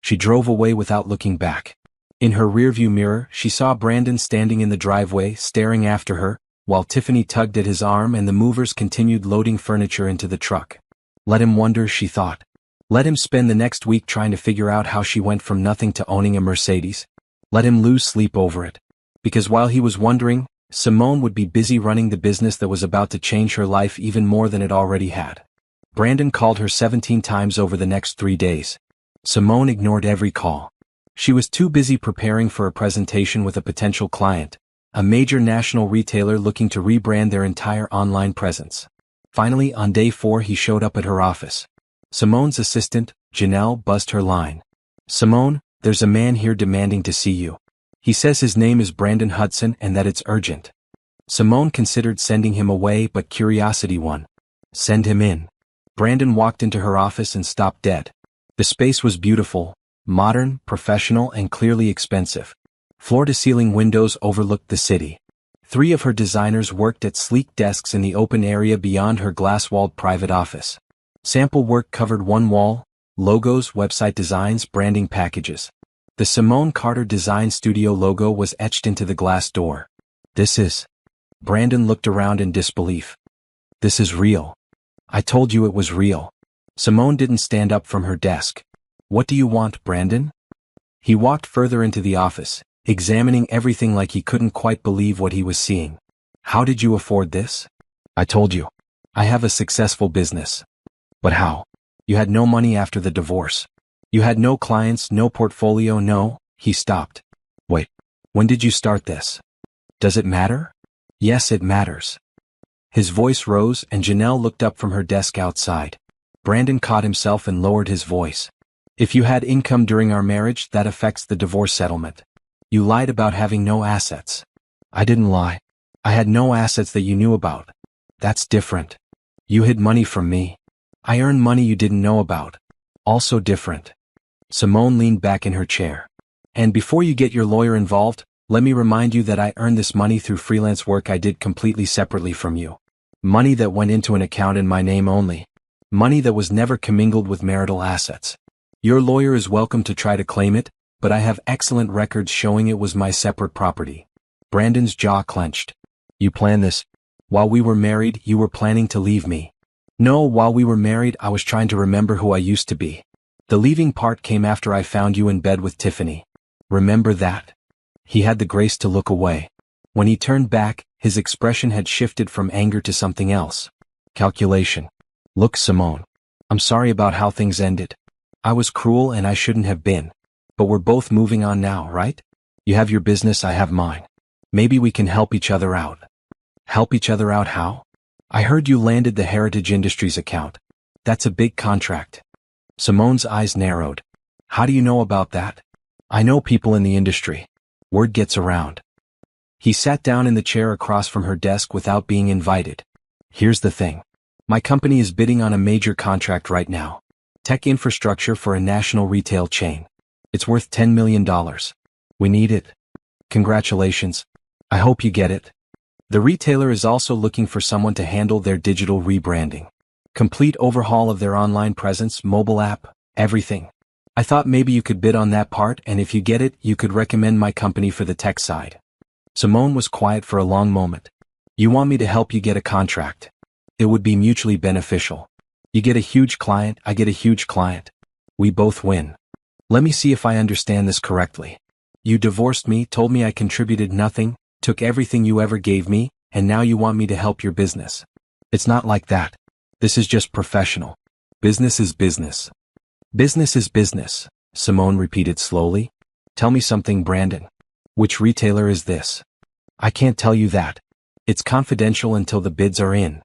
Speaker 1: She drove away without looking back. In her rearview mirror, she saw Brandon standing in the driveway, staring after her, while Tiffany tugged at his arm and the movers continued loading furniture into the truck. Let him wonder, she thought. Let him spend the next week trying to figure out how she went from nothing to owning a Mercedes. Let him lose sleep over it. Because while he was wondering, Simone would be busy running the business that was about to change her life even more than it already had. Brandon called her 17 times over the next 3 days. Simone ignored every call. She was too busy preparing for a presentation with a potential client, a major national retailer looking to rebrand their entire online presence. Finally, on day 4, he showed up at her office. Simone's assistant, Janelle, buzzed her line. Simone, there's a man here demanding to see you. He says his name is Brandon Hudson and that it's urgent. Simone considered sending him away, but curiosity won. Send him in. Brandon walked into her office and stopped dead. The space was beautiful, modern, professional, and clearly expensive. Floor-to-ceiling windows overlooked the city. 3 of her designers worked at sleek desks in the open area beyond her glass-walled private office. Sample work covered one wall: logos, website designs, branding packages. The Simone Carter Design Studio logo was etched into the glass door. This is... Brandon looked around in disbelief. This is real. I told you it was real. Simone didn't stand up from her desk. What do you want, Brandon? He walked further into the office, examining everything like he couldn't quite believe what he was seeing. How did you afford this? I told you. I have a successful business. But how? You had no money after the divorce. You had no clients, no portfolio, no... He stopped. Wait. When did you start this? Does it matter? Yes, it matters. His voice rose and Janelle looked up from her desk outside. Brandon caught himself and lowered his voice. If you had income during our marriage, that affects the divorce settlement. You lied about having no assets. I didn't lie. I had no assets that you knew about. That's different. You hid money from me. I earned money you didn't know about. Also different. Simone leaned back in her chair. And before you get your lawyer involved, let me remind you that I earned this money through freelance work I did completely separately from you. Money that went into an account in my name only. Money that was never commingled with marital assets. Your lawyer is welcome to try to claim it, but I have excellent records showing it was my separate property. Brandon's jaw clenched. You planned this. While we were married, you were planning to leave me. No, while we were married, I was trying to remember who I used to be. The leaving part came after I found you in bed with Tiffany. Remember that? He had the grace to look away. When he turned back, his expression had shifted from anger to something else. Calculation. Look, Simone. I'm sorry about how things ended. I was cruel and I shouldn't have been. But we're both moving on now, right? You have your business, I have mine. Maybe we can help each other out. Help each other out how? I heard you landed the Heritage Industries account. That's a big contract. Simone's eyes narrowed. How do you know about that? I know people in the industry. Word gets around. He sat down in the chair across from her desk without being invited. Here's the thing. My company is bidding on a major contract right now. Tech infrastructure for a national retail chain. It's worth $10 million. We need it. Congratulations. I hope you get it. The retailer is also looking for someone to handle their digital rebranding. Complete overhaul of their online presence, mobile app, everything. I thought maybe you could bid on that part, and if you get it, you could recommend my company for the tech side. Simone was quiet for a long moment. You want me to help you get a contract? It would be mutually beneficial. You get a huge client, I get a huge client. We both win. Let me see if I understand this correctly. You divorced me, told me I contributed nothing, took everything you ever gave me, and now you want me to help your business. It's not like that. This is just professional. Business is business. Business is business, Simone repeated slowly. Tell me something, Brandon. Which retailer is this? I can't tell you that. It's confidential until the bids are in.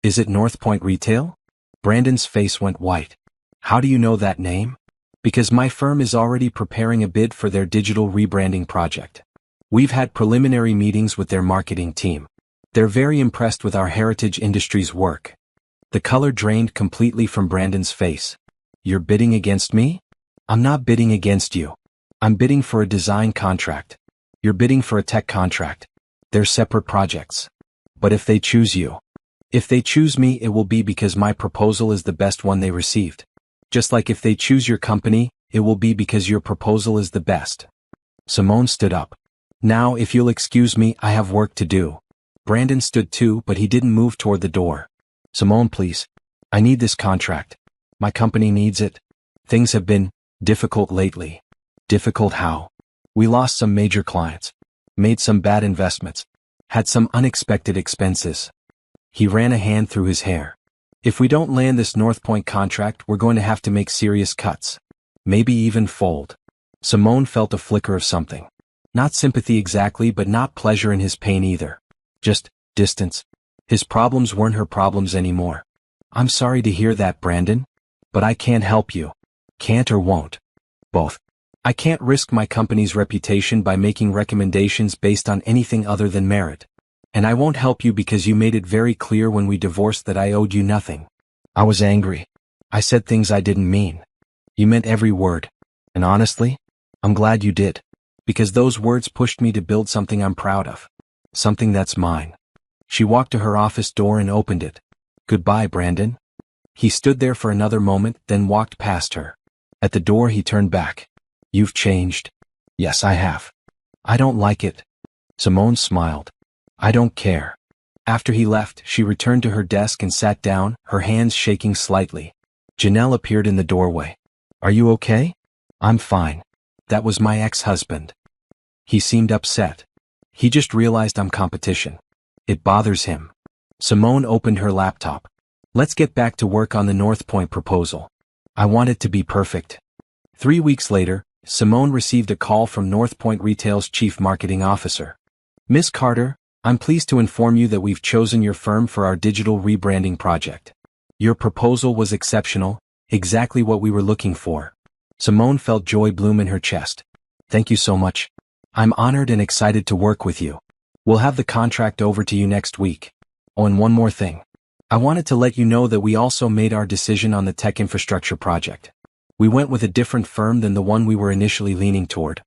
Speaker 1: Is it North Point Retail? Brandon's face went white. How do you know that name? Because my firm is already preparing a bid for their digital rebranding project. We've had preliminary meetings with their marketing team. They're very impressed with our Heritage Industries work. The color drained completely from Brandon's face. You're bidding against me? I'm not bidding against you. I'm bidding for a design contract. You're bidding for a tech contract. They're separate projects. But if they choose you, if they choose me, it will be because my proposal is the best one they received. Just like if they choose your company, it will be because your proposal is the best. Simone stood up. Now, if you'll excuse me, I have work to do. Brandon stood too, but he didn't move toward the door. Simone, please. I need this contract. My company needs it. Things have been difficult lately. Difficult how? We lost some major clients. Made some bad investments. Had some unexpected expenses. He ran a hand through his hair. If we don't land this North Point contract, we're going to have to make serious cuts. Maybe even fold. Simone felt a flicker of something. Not sympathy exactly, but not pleasure in his pain either. Just distance. His problems weren't her problems anymore. I'm sorry to hear that, Brandon. But I can't help you. Can't or won't. Both. I can't risk my company's reputation by making recommendations based on anything other than merit. And I won't help you because you made it very clear when we divorced that I owed you nothing. I was angry. I said things I didn't mean. You meant every word. And honestly, I'm glad you did. Because those words pushed me to build something I'm proud of. Something that's mine. She walked to her office door and opened it. Goodbye, Brandon. He stood there for another moment, then walked past her. At the door he turned back. You've changed. Yes, I have. I don't like it. Simone smiled. I don't care. After he left, she returned to her desk and sat down, her hands shaking slightly. Janelle appeared in the doorway. Are you okay? I'm fine. That was my ex-husband. He seemed upset. He just realized I'm competition. It bothers him. Simone opened her laptop. Let's get back to work on the North Point proposal. I want it to be perfect. 3 weeks later, Simone received a call from North Point Retail's chief marketing officer. Miss Carter, I'm pleased to inform you that we've chosen your firm for our digital rebranding project. Your proposal was exceptional, exactly what we were looking for. Simone felt joy bloom in her chest. Thank you so much. I'm honored and excited to work with you. We'll have the contract over to you next week. Oh, and one more thing. I wanted to let you know that we also made our decision on the tech infrastructure project. We went with a different firm than the one we were initially leaning toward.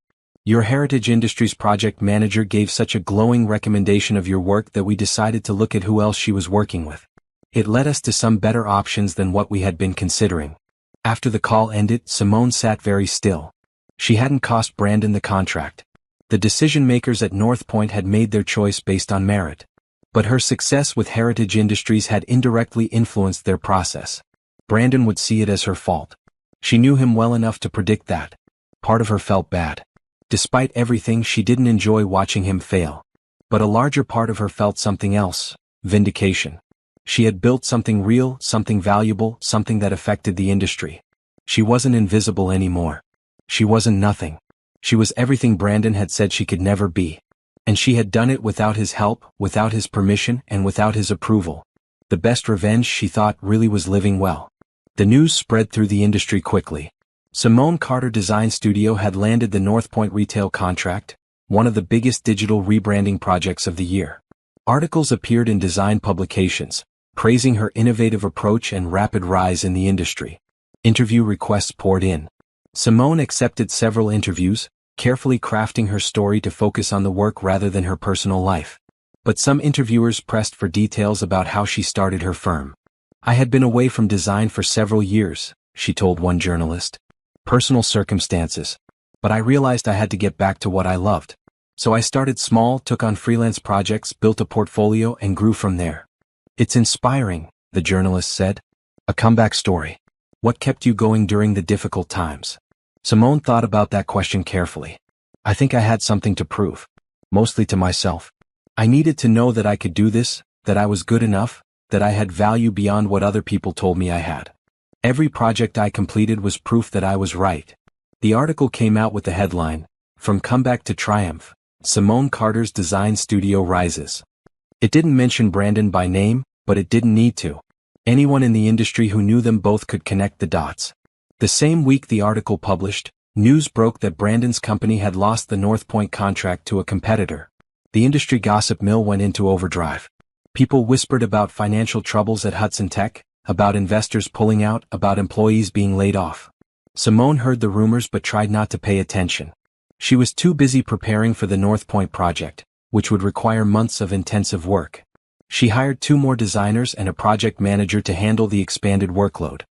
Speaker 1: Your Heritage Industries project manager gave such a glowing recommendation of your work that we decided to look at who else she was working with. It led us to some better options than what we had been considering. After the call ended, Simone sat very still. She hadn't cost Brandon the contract. The decision-makers at North Point had made their choice based on merit. But her success with Heritage Industries had indirectly influenced their process. Brandon would see it as her fault. She knew him well enough to predict that. Part of her felt bad. Despite everything, she didn't enjoy watching him fail. But a larger part of her felt something else, vindication. She had built something real, something valuable, something that affected the industry. She wasn't invisible anymore. She wasn't nothing. She was everything Brandon had said she could never be. And she had done it without his help, without his permission, and without his approval. The best revenge, she thought, really was living well. The news spread through the industry quickly. Simone Carter Design Studio had landed the North Point retail contract, one of the biggest digital rebranding projects of the year. Articles appeared in design publications, praising her innovative approach and rapid rise in the industry. Interview requests poured in. Simone accepted several interviews, carefully crafting her story to focus on the work rather than her personal life. But some interviewers pressed for details about how she started her firm. I had been away from design for several years, she told one journalist. Personal circumstances. But I realized I had to get back to what I loved. So I started small, took on freelance projects, built a portfolio, and grew from there. It's inspiring, the journalist said. A comeback story. What kept you going during the difficult times? Simone thought about that question carefully. I think I had something to prove. Mostly to myself. I needed to know that I could do this, that I was good enough, that I had value beyond what other people told me I had. Every project I completed was proof that I was right. The article came out with the headline, From Comeback to Triumph, Simone Carter's Design Studio Rises. It didn't mention Brandon by name, but it didn't need to. Anyone in the industry who knew them both could connect the dots. The same week the article published, news broke that Brandon's company had lost the North Point contract to a competitor. The industry gossip mill went into overdrive. People whispered about financial troubles at Hudson Tech, about investors pulling out, about employees being laid off. Simone heard the rumors but tried not to pay attention. She was too busy preparing for the North Point project, which would require months of intensive work. She hired 2 more designers and a project manager to handle the expanded workload.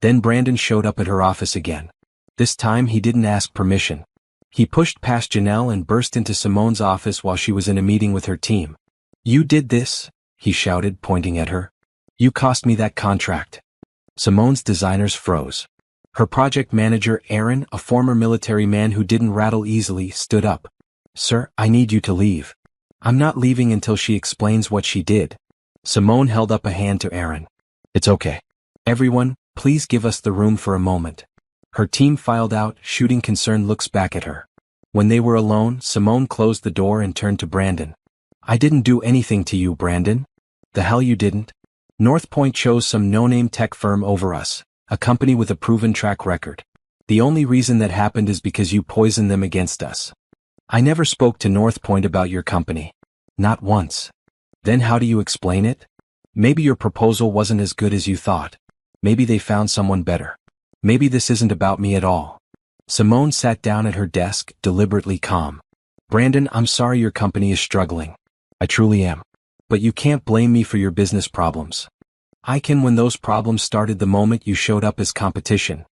Speaker 1: Then Brandon showed up at her office again. This time he didn't ask permission. He pushed past Janelle and burst into Simone's office while she was in a meeting with her team. You did this, he shouted, pointing at her. You cost me that contract. Simone's designers froze. Her project manager, Aaron, a former military man who didn't rattle easily, stood up. Sir, I need you to leave. I'm not leaving until she explains what she did. Simone held up a hand to Aaron. It's okay. Everyone, please give us the room for a moment. Her team filed out, shooting concerned looks back at her. When they were alone, Simone closed the door and turned to Brandon. I didn't do anything to you, Brandon. The hell you didn't? North Point chose some no-name tech firm over us, a company with a proven track record. The only reason that happened is because you poisoned them against us. I never spoke to North Point about your company. Not once. Then how do you explain it? Maybe your proposal wasn't as good as you thought. Maybe they found someone better. Maybe this isn't about me at all. Simone sat down at her desk, deliberately calm. Brandon, I'm sorry your company is struggling. I truly am. But you can't blame me for your business problems. I can when those problems started the moment you showed up as competition.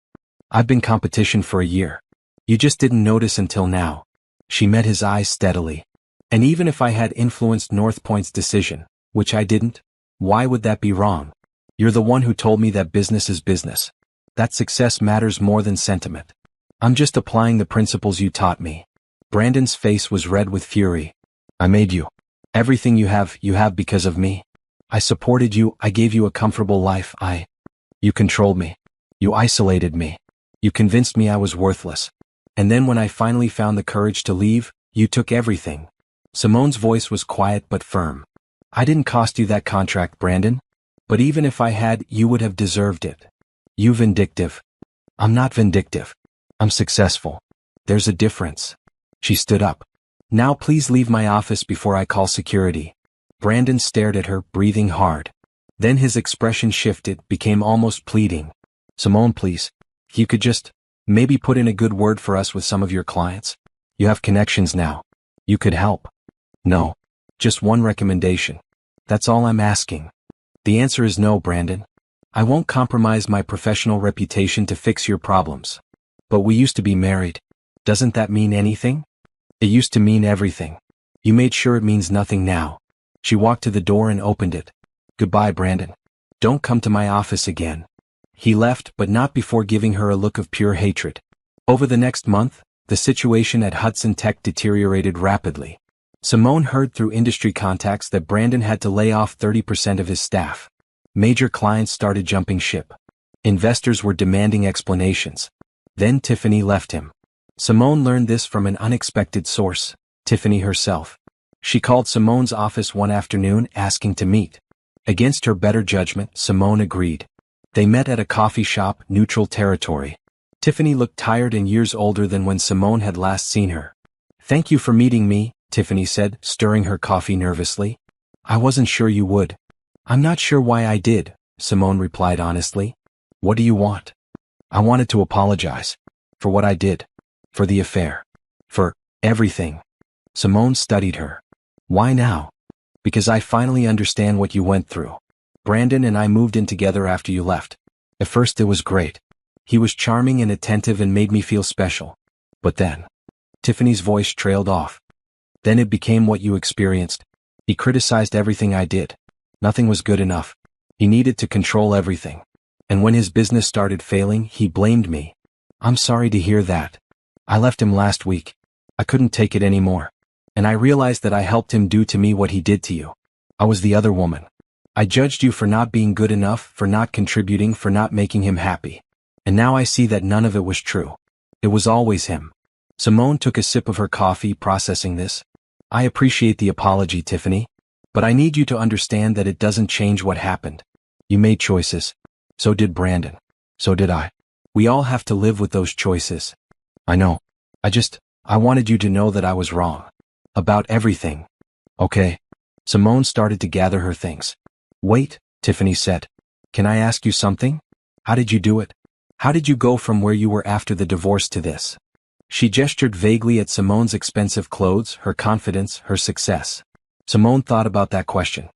Speaker 1: I've been competition for a year. You just didn't notice until now. She met his eyes steadily. And even if I had influenced North Point's decision, which I didn't, why would that be wrong? You're the one who told me that business is business. That success matters more than sentiment. I'm just applying the principles you taught me. Brandon's face was red with fury. I made you. Everything you have because of me. I supported you, I gave you a comfortable life, You controlled me. You isolated me. You convinced me I was worthless. And then when I finally found the courage to leave, you took everything. Simone's voice was quiet but firm. I didn't cost you that contract, Brandon. But even if I had, you would have deserved it. You vindictive. I'm not vindictive. I'm successful. There's a difference. She stood up. Now please leave my office before I call security. Brandon stared at her, breathing hard. Then his expression shifted, became almost pleading. Simone, please. If you could just, maybe put in a good word for us with some of your clients. You have connections now. You could help. No. Just one recommendation. That's all I'm asking. The answer is no, Brandon. I won't compromise my professional reputation to fix your problems. But we used to be married. Doesn't that mean anything? It used to mean everything. You made sure it means nothing now. She walked to the door and opened it. Goodbye, Brandon. Don't come to my office again. He left, but not before giving her a look of pure hatred. Over the next month, the situation at Hudson Tech deteriorated rapidly. Simone heard through industry contacts that Brandon had to lay off 30% of his staff. Major clients started jumping ship. Investors were demanding explanations. Then Tiffany left him. Simone learned this from an unexpected source, Tiffany herself. She called Simone's office one afternoon asking to meet. Against her better judgment, Simone agreed. They met at a coffee shop, neutral territory. Tiffany looked tired and years older than when Simone had last seen her. Thank you for meeting me, Tiffany said, stirring her coffee nervously. I wasn't sure you would. I'm not sure why I did, Simone replied honestly. What do you want? I wanted to apologize. For what I did. For the affair. For everything. Simone studied her. Why now? Because I finally understand what you went through. Brandon and I moved in together after you left. At first it was great. He was charming and attentive and made me feel special. But then, Tiffany's voice trailed off. Then it became what you experienced. He criticized everything I did. Nothing was good enough. He needed to control everything. And when his business started failing, he blamed me. I'm sorry to hear that. I left him last week. I couldn't take it anymore. And I realized that I helped him do to me what he did to you. I was the other woman. I judged you for not being good enough, for not contributing, for not making him happy. And now I see that none of it was true. It was always him. Simone took a sip of her coffee, processing this. I appreciate the apology, Tiffany. But I need you to understand that it doesn't change what happened. You made choices. So did Brandon. So did I. We all have to live with those choices. I know. I wanted you to know that I was wrong. About everything. Okay. Simone started to gather her things. Wait, Tiffany said. Can I ask you something? How did you do it? How did you go from where you were after the divorce to this? She gestured vaguely at Simone's expensive clothes, her confidence, her success. Simone thought about that question.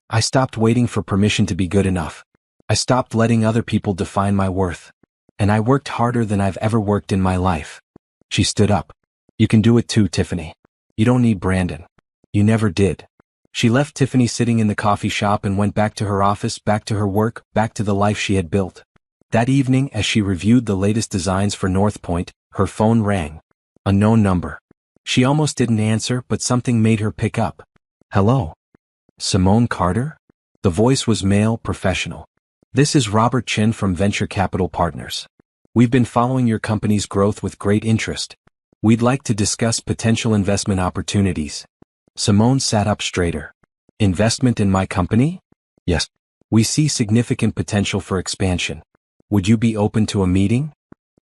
Speaker 1: I stopped waiting for permission to be good enough. I stopped letting other people define my worth. And I worked harder than I've ever worked in my life. She stood up. You can do it too, Tiffany. You don't need Brandon. You never did. She left Tiffany sitting in the coffee shop and went back to her office, back to her work, back to the life she had built. That evening, as she reviewed the latest designs for North Point, her phone rang. A known number. She almost didn't answer, but something made her pick up. Hello? Simone Carter? The voice was male, professional. This is Robert Chin from Venture Capital Partners. We've been following your company's growth with great interest. We'd like to discuss potential investment opportunities. Simone sat up straighter. Investment in my company? Yes. We see significant potential for expansion. Would you be open to a meeting?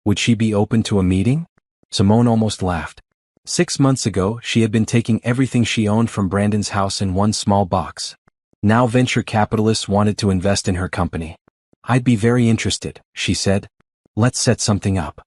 Speaker 1: Would she be open to a meeting? Simone almost laughed. 6 months ago, she had been taking everything she owned from Brandon's house in one small box. Now venture capitalists wanted to invest in her company. I'd be very interested, she said. Let's set something up.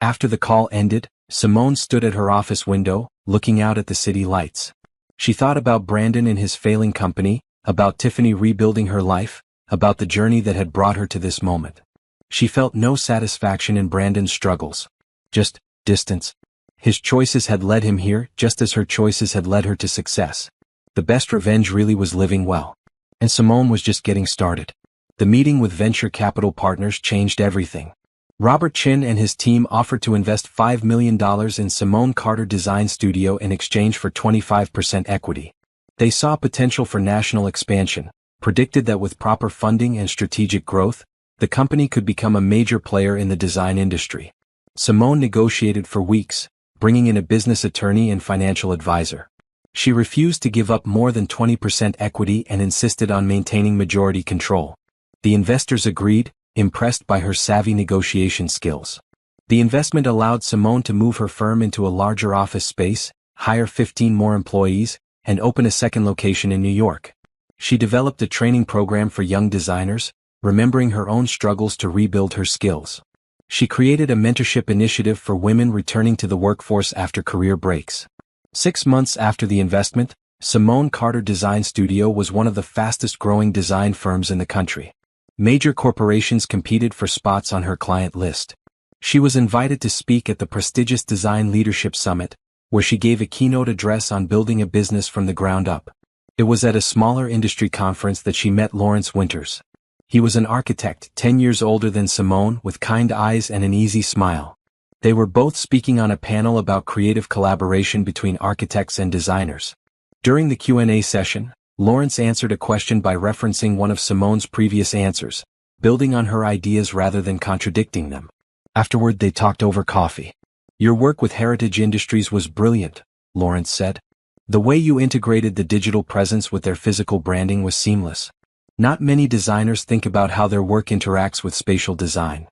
Speaker 1: After the call ended, Simone stood at her office window, looking out at the city lights. She thought about Brandon and his failing company, about Tiffany rebuilding her life, about the journey that had brought her to this moment. She felt no satisfaction in Brandon's struggles. Just distance. His choices had led him here, just as her choices had led her to success. The best revenge really was living well. And Simone was just getting started. The meeting with venture capital partners changed everything. Robert Chin and his team offered to invest $5 million in Simone Carter Design Studio in exchange for 25% equity. They saw potential for national expansion, predicted that with proper funding and strategic growth, the company could become a major player in the design industry. Simone negotiated for weeks, bringing in a business attorney and financial advisor. She refused to give up more than 20% equity and insisted on maintaining majority control. The investors agreed, impressed by her savvy negotiation skills. The investment allowed Simone to move her firm into a larger office space, hire 15 more employees, and open a second location in New York. She developed a training program for young designers, remembering her own struggles to rebuild her skills. She created a mentorship initiative for women returning to the workforce after career breaks. 6 months after the investment, Simone Carter Design Studio was one of the fastest-growing design firms in the country. Major corporations competed for spots on her client list. She was invited to speak at the prestigious Design Leadership Summit, where she gave a keynote address on building a business from the ground up. It was at a smaller industry conference that she met Lawrence Winters. He was an architect, 10 years older than Simone, with kind eyes and an easy smile. They were both speaking on a panel about creative collaboration between architects and designers. During the Q&A session, Lawrence answered a question by referencing one of Simone's previous answers, building on her ideas rather than contradicting them. Afterward, they talked over coffee. "Your work with Heritage Industries was brilliant," Lawrence said. "The way you integrated the digital presence with their physical branding was seamless. Not many designers think about how their work interacts with spatial design."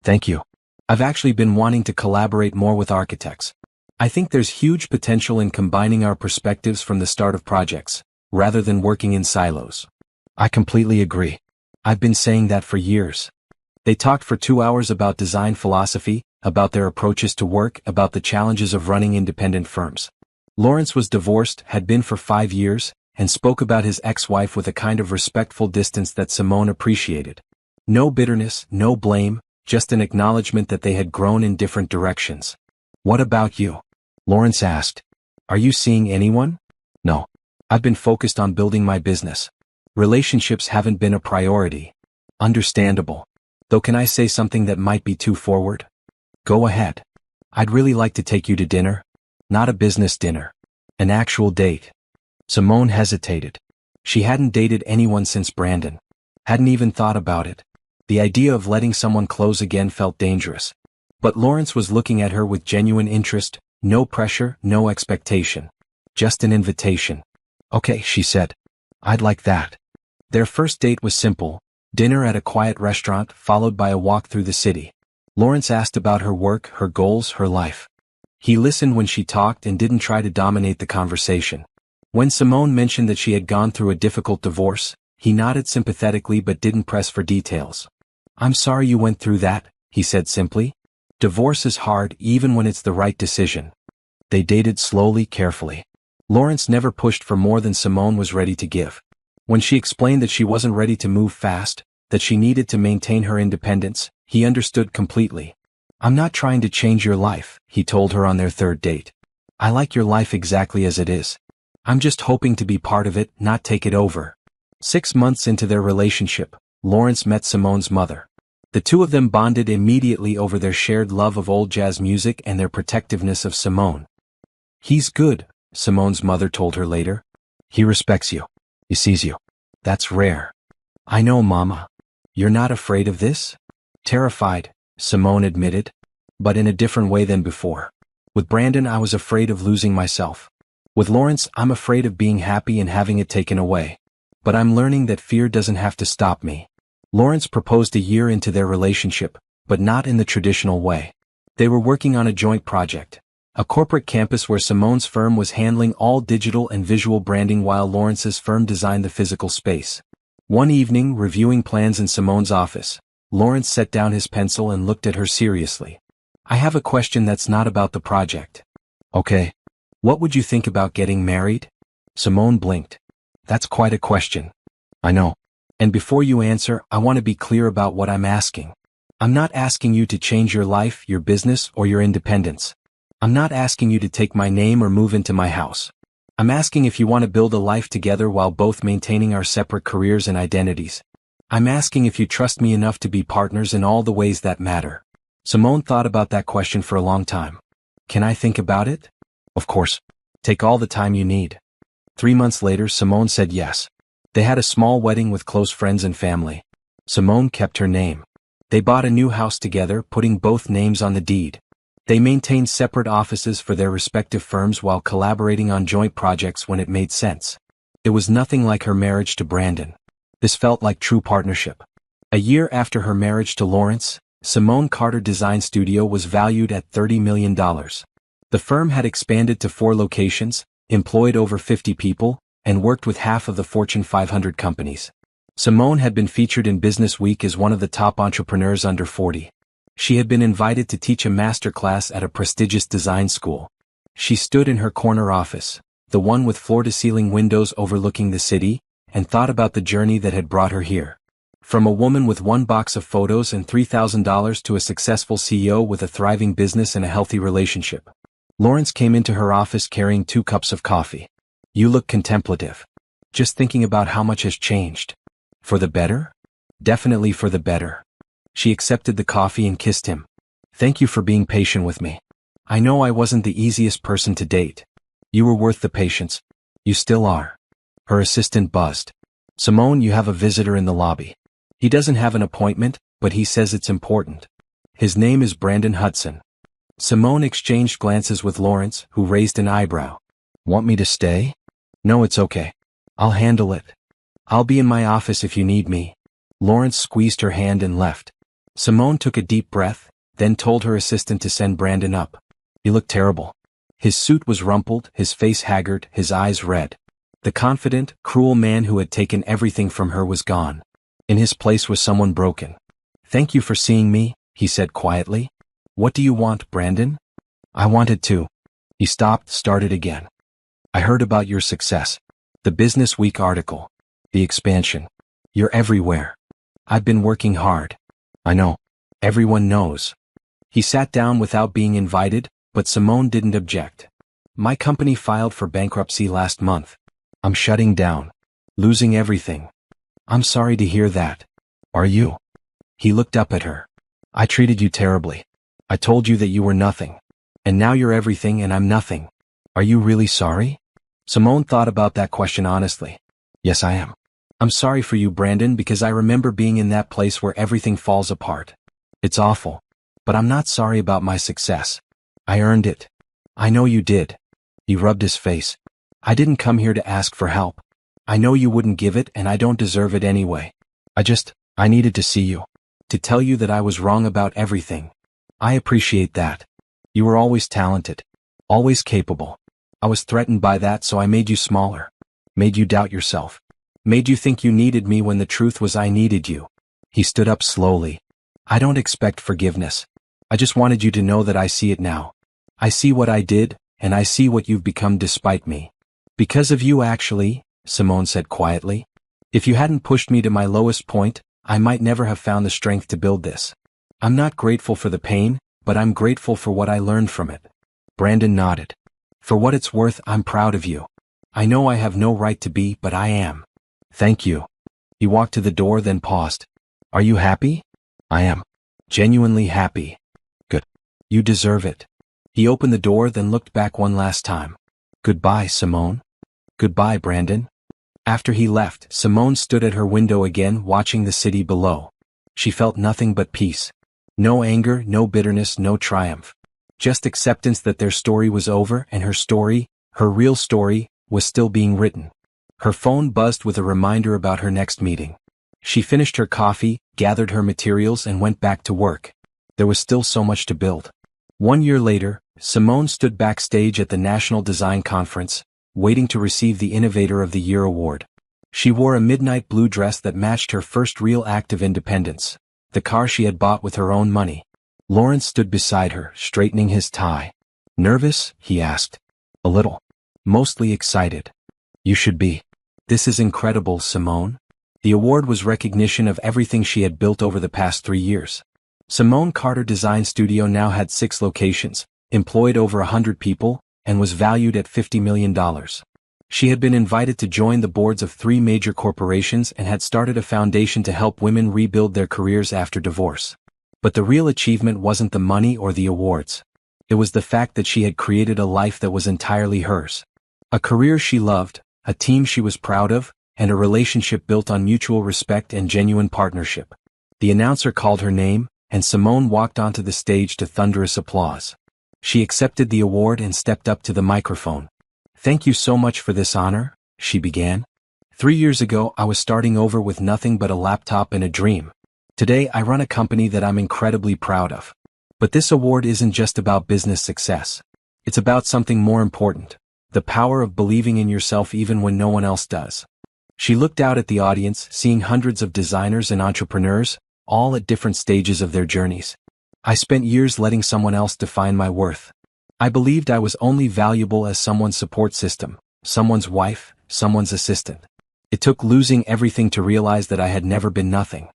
Speaker 1: "Thank you. I've actually been wanting to collaborate more with architects. I think there's huge potential in combining our perspectives from the start of projects, rather than working in silos." "I completely agree. I've been saying that for years." They talked for 2 hours about design philosophy, about their approaches to work, about the challenges of running independent firms. Lawrence was divorced, had been for 5 years, and spoke about his ex-wife with a kind of respectful distance that Simone appreciated. No bitterness, no blame, just an acknowledgement that they had grown in different directions. "What about you?" Lawrence asked. "Are you seeing anyone?" "No. I've been focused on building my business. Relationships haven't been a priority." "Understandable. Though can I say something that might be too forward?" "Go ahead. I'd really like to take you to dinner. Not a business dinner. An actual date." Simone hesitated. She hadn't dated anyone since Brandon. Hadn't even thought about it. The idea of letting someone close again felt dangerous. But Lawrence was looking at her with genuine interest, no pressure, no expectation. Just an invitation. "Okay," she said. "I'd like that." Their first date was simple, dinner at a quiet restaurant followed by a walk through the city. Lawrence asked about her work, her goals, her life. He listened when she talked and didn't try to dominate the conversation. When Simone mentioned that she had gone through a difficult divorce, he nodded sympathetically but didn't press for details. "I'm sorry you went through that," he said simply. "Divorce is hard even when it's the right decision." They dated slowly, carefully. Lawrence never pushed for more than Simone was ready to give. When she explained that she wasn't ready to move fast, that she needed to maintain her independence, he understood completely. "I'm not trying to change your life," he told her on their third date. "I like your life exactly as it is. I'm just hoping to be part of it, not take it over." 6 months into their relationship, Lawrence met Simone's mother. The two of them bonded immediately over their shared love of old jazz music and their protectiveness of Simone. "He's good," Simone's mother told her later. "He respects you. He sees you. That's rare." "I know, Mama. You're not afraid of this?" "Terrified," Simone admitted. "But in a different way than before. With Brandon, I was afraid of losing myself. With Lawrence, I'm afraid of being happy and having it taken away. But I'm learning that fear doesn't have to stop me." Lawrence proposed a year into their relationship, but not in the traditional way. They were working on a joint project. A corporate campus where Simone's firm was handling all digital and visual branding while Lawrence's firm designed the physical space. One evening, reviewing plans in Simone's office, Lawrence set down his pencil and looked at her seriously. I have a question that's not about the project. Okay. What would you think about getting married? Simone blinked. That's quite a question. I know. And before you answer, I want to be clear about what I'm asking. I'm not asking you to change your life, your business, or your independence. I'm not asking you to take my name or move into my house. I'm asking if you want to build a life together while both maintaining our separate careers and identities. I'm asking if you trust me enough to be partners in all the ways that matter. Simone thought about that question for a long time. Can I think about it? Of course. Take all the time you need. 3 months later, Simone said yes. They had a small wedding with close friends and family. Simone kept her name. They bought a new house together, putting both names on the deed. They maintained separate offices for their respective firms while collaborating on joint projects when it made sense. It was nothing like her marriage to Brandon. This felt like true partnership. A year after her marriage to Lawrence, Simone Carter Design Studio was valued at $30 million. The firm had expanded to 4 locations, employed over 50 people, and worked with half of the Fortune 500 companies. Simone had been featured in Business Week as one of the top entrepreneurs under 40. She had been invited to teach a masterclass at a prestigious design school. She stood in her corner office, the one with floor-to-ceiling windows overlooking the city, and thought about the journey that had brought her here. From a woman with 1 box of photos and $3,000 to a successful CEO with a thriving business and a healthy relationship. Lawrence came into her office carrying 2 cups of coffee. You look contemplative. Just thinking about how much has changed. For the better? Definitely for the better. She accepted the coffee and kissed him. Thank you for being patient with me. I know I wasn't the easiest person to date. You were worth the patience. You still are. Her assistant buzzed. Simone, you have a visitor in the lobby. He doesn't have an appointment, but he says it's important. His name is Brandon Hudson. Simone exchanged glances with Lawrence, who raised an eyebrow. Want me to stay? No, it's okay. I'll handle it. I'll be in my office if you need me. Lawrence squeezed her hand and left. Simone took a deep breath, then told her assistant to send Brandon up. He looked terrible. His suit was rumpled, his face haggard, his eyes red. The confident, cruel man who had taken everything from her was gone. In his place was someone broken. Thank you for seeing me, he said quietly. What do you want, Brandon? I wanted to. He stopped, started again. I heard about your success. The Business Week article. The expansion. You're everywhere. I've been working hard. I know. Everyone knows. He sat down without being invited, but Simone didn't object. My company filed for bankruptcy last month. I'm shutting down. Losing everything. I'm sorry to hear that. Are you? He looked up at her. I treated you terribly. I told you that you were nothing. And now you're everything and I'm nothing. Are you really sorry? Simone thought about that question honestly. Yes, I am. I'm sorry for you, Brandon, because I remember being in that place where everything falls apart. It's awful. But I'm not sorry about my success. I earned it. I know you did. He rubbed his face. I didn't come here to ask for help. I know you wouldn't give it and I don't deserve it anyway. I needed to see you. To tell you that I was wrong about everything. I appreciate that. You were always talented. Always capable. I was threatened by that, so I made you smaller. Made you doubt yourself. Made you think you needed me when the truth was I needed you. He stood up slowly. I don't expect forgiveness. I just wanted you to know that I see it now. I see what I did, and I see what you've become despite me. Because of you actually, Simone said quietly. If you hadn't pushed me to my lowest point, I might never have found the strength to build this. I'm not grateful for the pain, but I'm grateful for what I learned from it. Brandon nodded. For what it's worth, I'm proud of you. I know I have no right to be, but I am. Thank you. He walked to the door, then paused. Are you happy? I am. Genuinely happy. Good. You deserve it. He opened the door, then looked back one last time. Goodbye, Simone. Goodbye, Brandon. After he left, Simone stood at her window again, watching the city below. She felt nothing but peace. No anger, no bitterness, no triumph. Just acceptance that their story was over and her story, her real story, was still being written. Her phone buzzed with a reminder about her next meeting. She finished her coffee, gathered her materials and went back to work. There was still so much to build. 1 year later, Simone stood backstage at the National Design Conference, waiting to receive the Innovator of the Year award. She wore a midnight blue dress that matched her first real act of independence, the car she had bought with her own money. Lawrence stood beside her, straightening his tie. Nervous? He asked. A little. Mostly excited. You should be. This is incredible, Simone. The award was recognition of everything she had built over the past 3 years. Simone Carter Design Studio now had 6 locations, employed over 100 people, and was valued at $50 million. She had been invited to join the boards of 3 major corporations and had started a foundation to help women rebuild their careers after divorce. But the real achievement wasn't the money or the awards. It was the fact that she had created a life that was entirely hers. A career she loved, a team she was proud of, and a relationship built on mutual respect and genuine partnership. The announcer called her name, and Simone walked onto the stage to thunderous applause. She accepted the award and stepped up to the microphone. Thank you so much for this honor, she began. 3 years ago I was starting over with nothing but a laptop and a dream. Today I run a company that I'm incredibly proud of. But this award isn't just about business success. It's about something more important. The power of believing in yourself even when no one else does. She looked out at the audience, seeing hundreds of designers and entrepreneurs, all at different stages of their journeys. I spent years letting someone else define my worth. I believed I was only valuable as someone's support system, someone's wife, someone's assistant. It took losing everything to realize that I had never been nothing.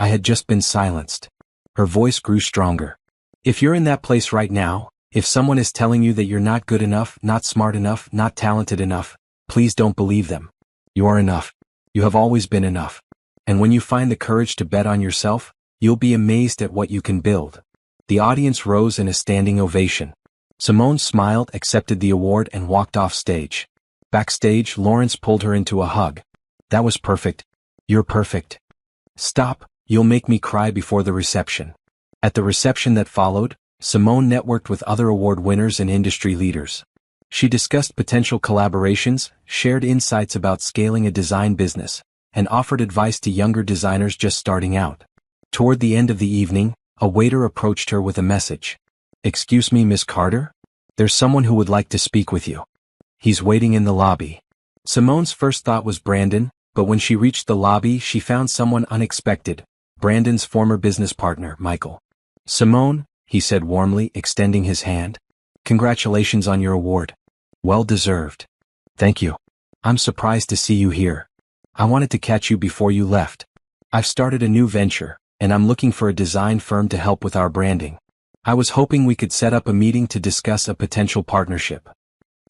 Speaker 1: I had just been silenced. Her voice grew stronger. If you're in that place right now, if someone is telling you that you're not good enough, not smart enough, not talented enough, please don't believe them. You are enough. You have always been enough. And when you find the courage to bet on yourself, you'll be amazed at what you can build. The audience rose in a standing ovation. Simone smiled, accepted the award, and walked off stage. Backstage, Lawrence pulled her into a hug. That was perfect. You're perfect. Stop, you'll make me cry before the reception. At the reception that followed, Simone networked with other award winners and industry leaders. She discussed potential collaborations, shared insights about scaling a design business, and offered advice to younger designers just starting out. Toward the end of the evening, a waiter approached her with a message. Excuse me, Miss Carter? There's someone who would like to speak with you. He's waiting in the lobby. Simone's first thought was Brandon, but when she reached the lobby she found someone unexpected, Brandon's former business partner, Michael. Simone, he said warmly, extending his hand. Congratulations on your award. Well deserved. Thank you. I'm surprised to see you here. I wanted to catch you before you left. I've started a new venture, and I'm looking for a design firm to help with our branding. I was hoping we could set up a meeting to discuss a potential partnership.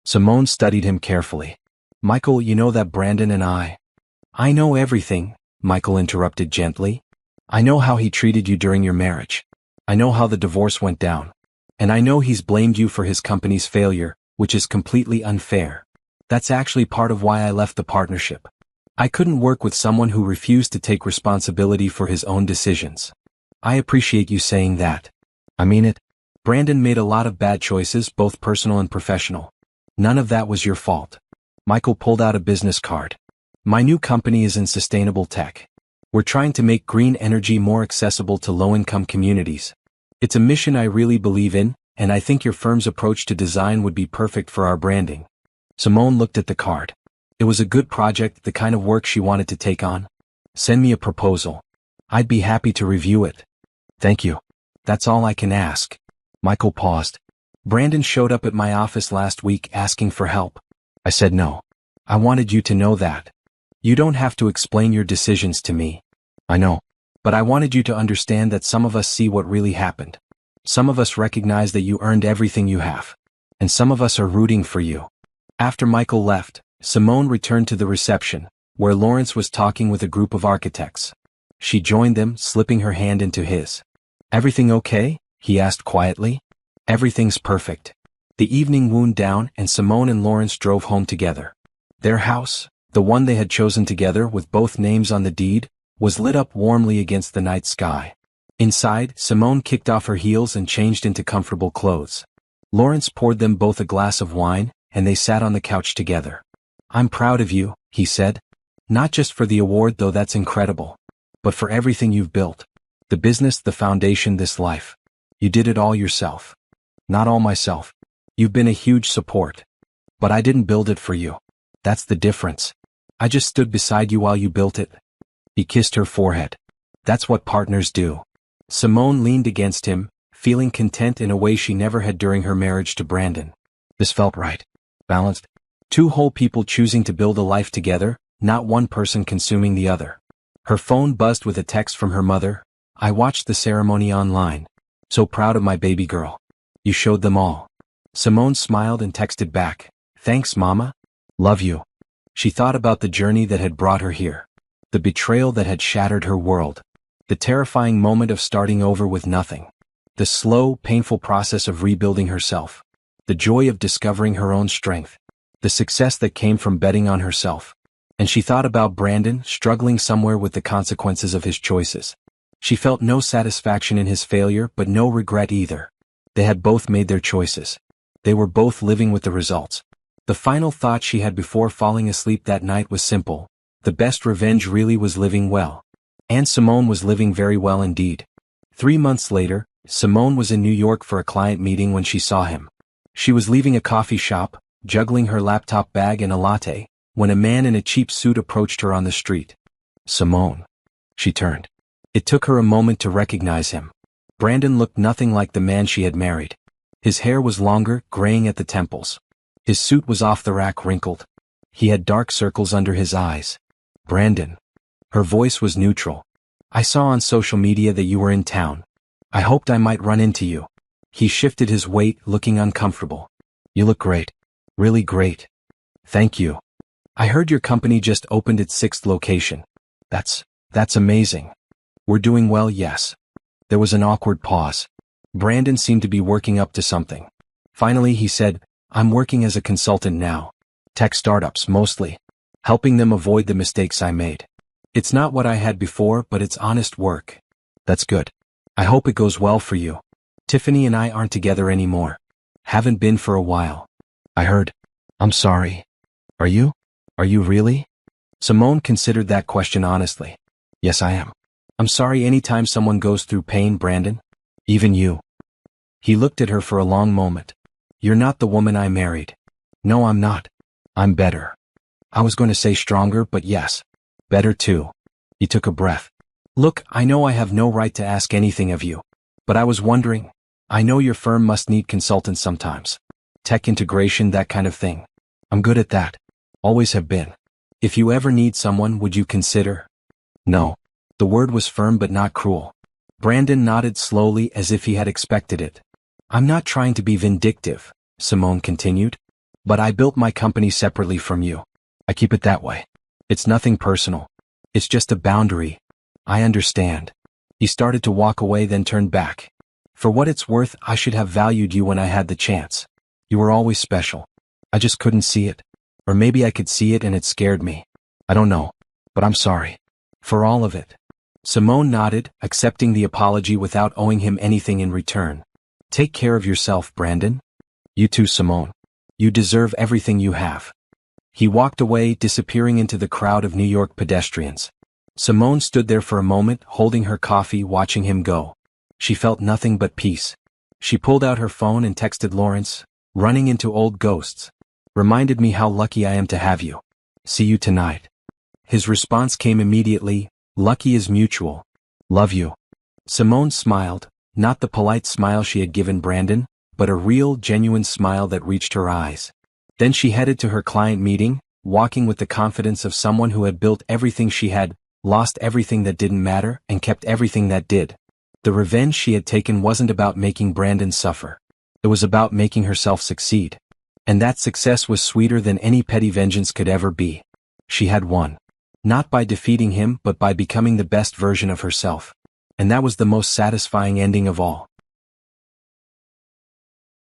Speaker 1: Simone studied him carefully. Michael, you know that Brandon and I know everything, Michael interrupted gently. I know how he treated you during your marriage. I know how the divorce went down. And I know he's blamed you for his company's failure, which is completely unfair. That's actually part of why I left the partnership. I couldn't work with someone who refused to take responsibility for his own decisions. I appreciate you saying that. I mean it. Brandon made a lot of bad choices, both personal and professional. None of that was your fault. Michael pulled out a business card. My new company is in sustainable tech. We're trying to make green energy more accessible to low-income communities. It's a mission I really believe in, and I think your firm's approach to design would be perfect for our branding. Simone looked at the card. It was a good project, the kind of work she wanted to take on. Send me a proposal. I'd be happy to review it. Thank you. That's all I can ask. Michael paused. Brandon showed up at my office last week asking for help. I said no. I wanted you to know that. You don't have to explain your decisions to me. I know. But I wanted you to understand that some of us see what really happened. Some of us recognize that you earned everything you have. And some of us are rooting for you. After Michael left, Simone returned to the reception, where Lawrence was talking with a group of architects. She joined them, slipping her hand into his. Everything okay? He asked quietly. Everything's perfect. The evening wound down and Simone and Lawrence drove home together. Their house, the one they had chosen together with both names on the deed, was lit up warmly against the night sky. Inside, Simone kicked off her heels and changed into comfortable clothes. Lawrence poured them both a glass of wine, and they sat on the couch together. I'm proud of you, he said. Not just for the award, though that's incredible, but for everything you've built. The business, the foundation, this life. You did it all yourself. Not all myself. You've been a huge support. But I didn't build it for you. That's the difference. I just stood beside you while you built it. He kissed her forehead. That's what partners do. Simone leaned against him, feeling content in a way she never had during her marriage to Brandon. This felt right. Balanced. Two whole people choosing to build a life together, not one person consuming the other. Her phone buzzed with a text from her mother. I watched the ceremony online. So proud of my baby girl. You showed them all. Simone smiled and texted back. Thanks, Mama. Love you. She thought about the journey that had brought her here. The betrayal that had shattered her world. The terrifying moment of starting over with nothing. The slow, painful process of rebuilding herself. The joy of discovering her own strength. The success that came from betting on herself. And she thought about Brandon struggling somewhere with the consequences of his choices. She felt no satisfaction in his failure but no regret either. They had both made their choices. They were both living with the results. The final thought she had before falling asleep that night was simple. The best revenge really was living well. And Simone was living very well indeed. 3 months later, Simone was in New York for a client meeting when she saw him. She was leaving a coffee shop, juggling her laptop bag and a latte, when a man in a cheap suit approached her on the street. Simone. She turned. It took her a moment to recognize him. Brandon looked nothing like the man she had married. His hair was longer, graying at the temples. His suit was off the rack, wrinkled. He had dark circles under his eyes. Brandon. Her voice was neutral. I saw on social media that you were in town. I hoped I might run into you. He shifted his weight, looking uncomfortable. You look great. Really great. Thank you. I heard your company just opened its 6th location. That's amazing. We're doing well, yes. There was an awkward pause. Brandon seemed to be working up to something. Finally he said, I'm working as a consultant now. Tech startups mostly. Helping them avoid the mistakes I made. It's not what I had before, but it's honest work. That's good. I hope it goes well for you. Tiffany and I aren't together anymore. Haven't been for a while. I heard. I'm sorry. Are you? Are you really? Simone considered that question honestly. Yes, I am. I'm sorry anytime someone goes through pain, Brandon. Even you. He looked at her for a long moment. You're not the woman I married. No, I'm not. I'm better. I was going to say stronger, but yes. Better too. He took a breath. Look, I know I have no right to ask anything of you. But I was wondering, I know your firm must need consultants sometimes. Tech integration, that kind of thing. I'm good at that. Always have been. If you ever need someone, would you consider? No. The word was firm but not cruel. Brandon nodded slowly as if he had expected it. I'm not trying to be vindictive, Simone continued. But I built my company separately from you. I keep it that way. It's nothing personal. It's just a boundary. I understand. He started to walk away, then turned back. For what it's worth, I should have valued you when I had the chance. You were always special. I just couldn't see it. Or maybe I could see it and it scared me. I don't know. But I'm sorry. For all of it. Simone nodded, accepting the apology without owing him anything in return. Take care of yourself, Brandon. You too, Simone. You deserve everything you have. He walked away, disappearing into the crowd of New York pedestrians. Simone stood there for a moment, holding her coffee, watching him go. She felt nothing but peace. She pulled out her phone and texted Lawrence, running into old ghosts. Reminded me how lucky I am to have you. See you tonight. His response came immediately, lucky is mutual. Love you. Simone smiled, not the polite smile she had given Brandon, but a real, genuine smile that reached her eyes. Then she headed to her client meeting, walking with the confidence of someone who had built everything she had, lost everything that didn't matter, and kept everything that did. The revenge she had taken wasn't about making Brandon suffer. It was about making herself succeed. And that success was sweeter than any petty vengeance could ever be. She had won. Not by defeating him, but by becoming the best version of herself. And that was the most satisfying ending of all.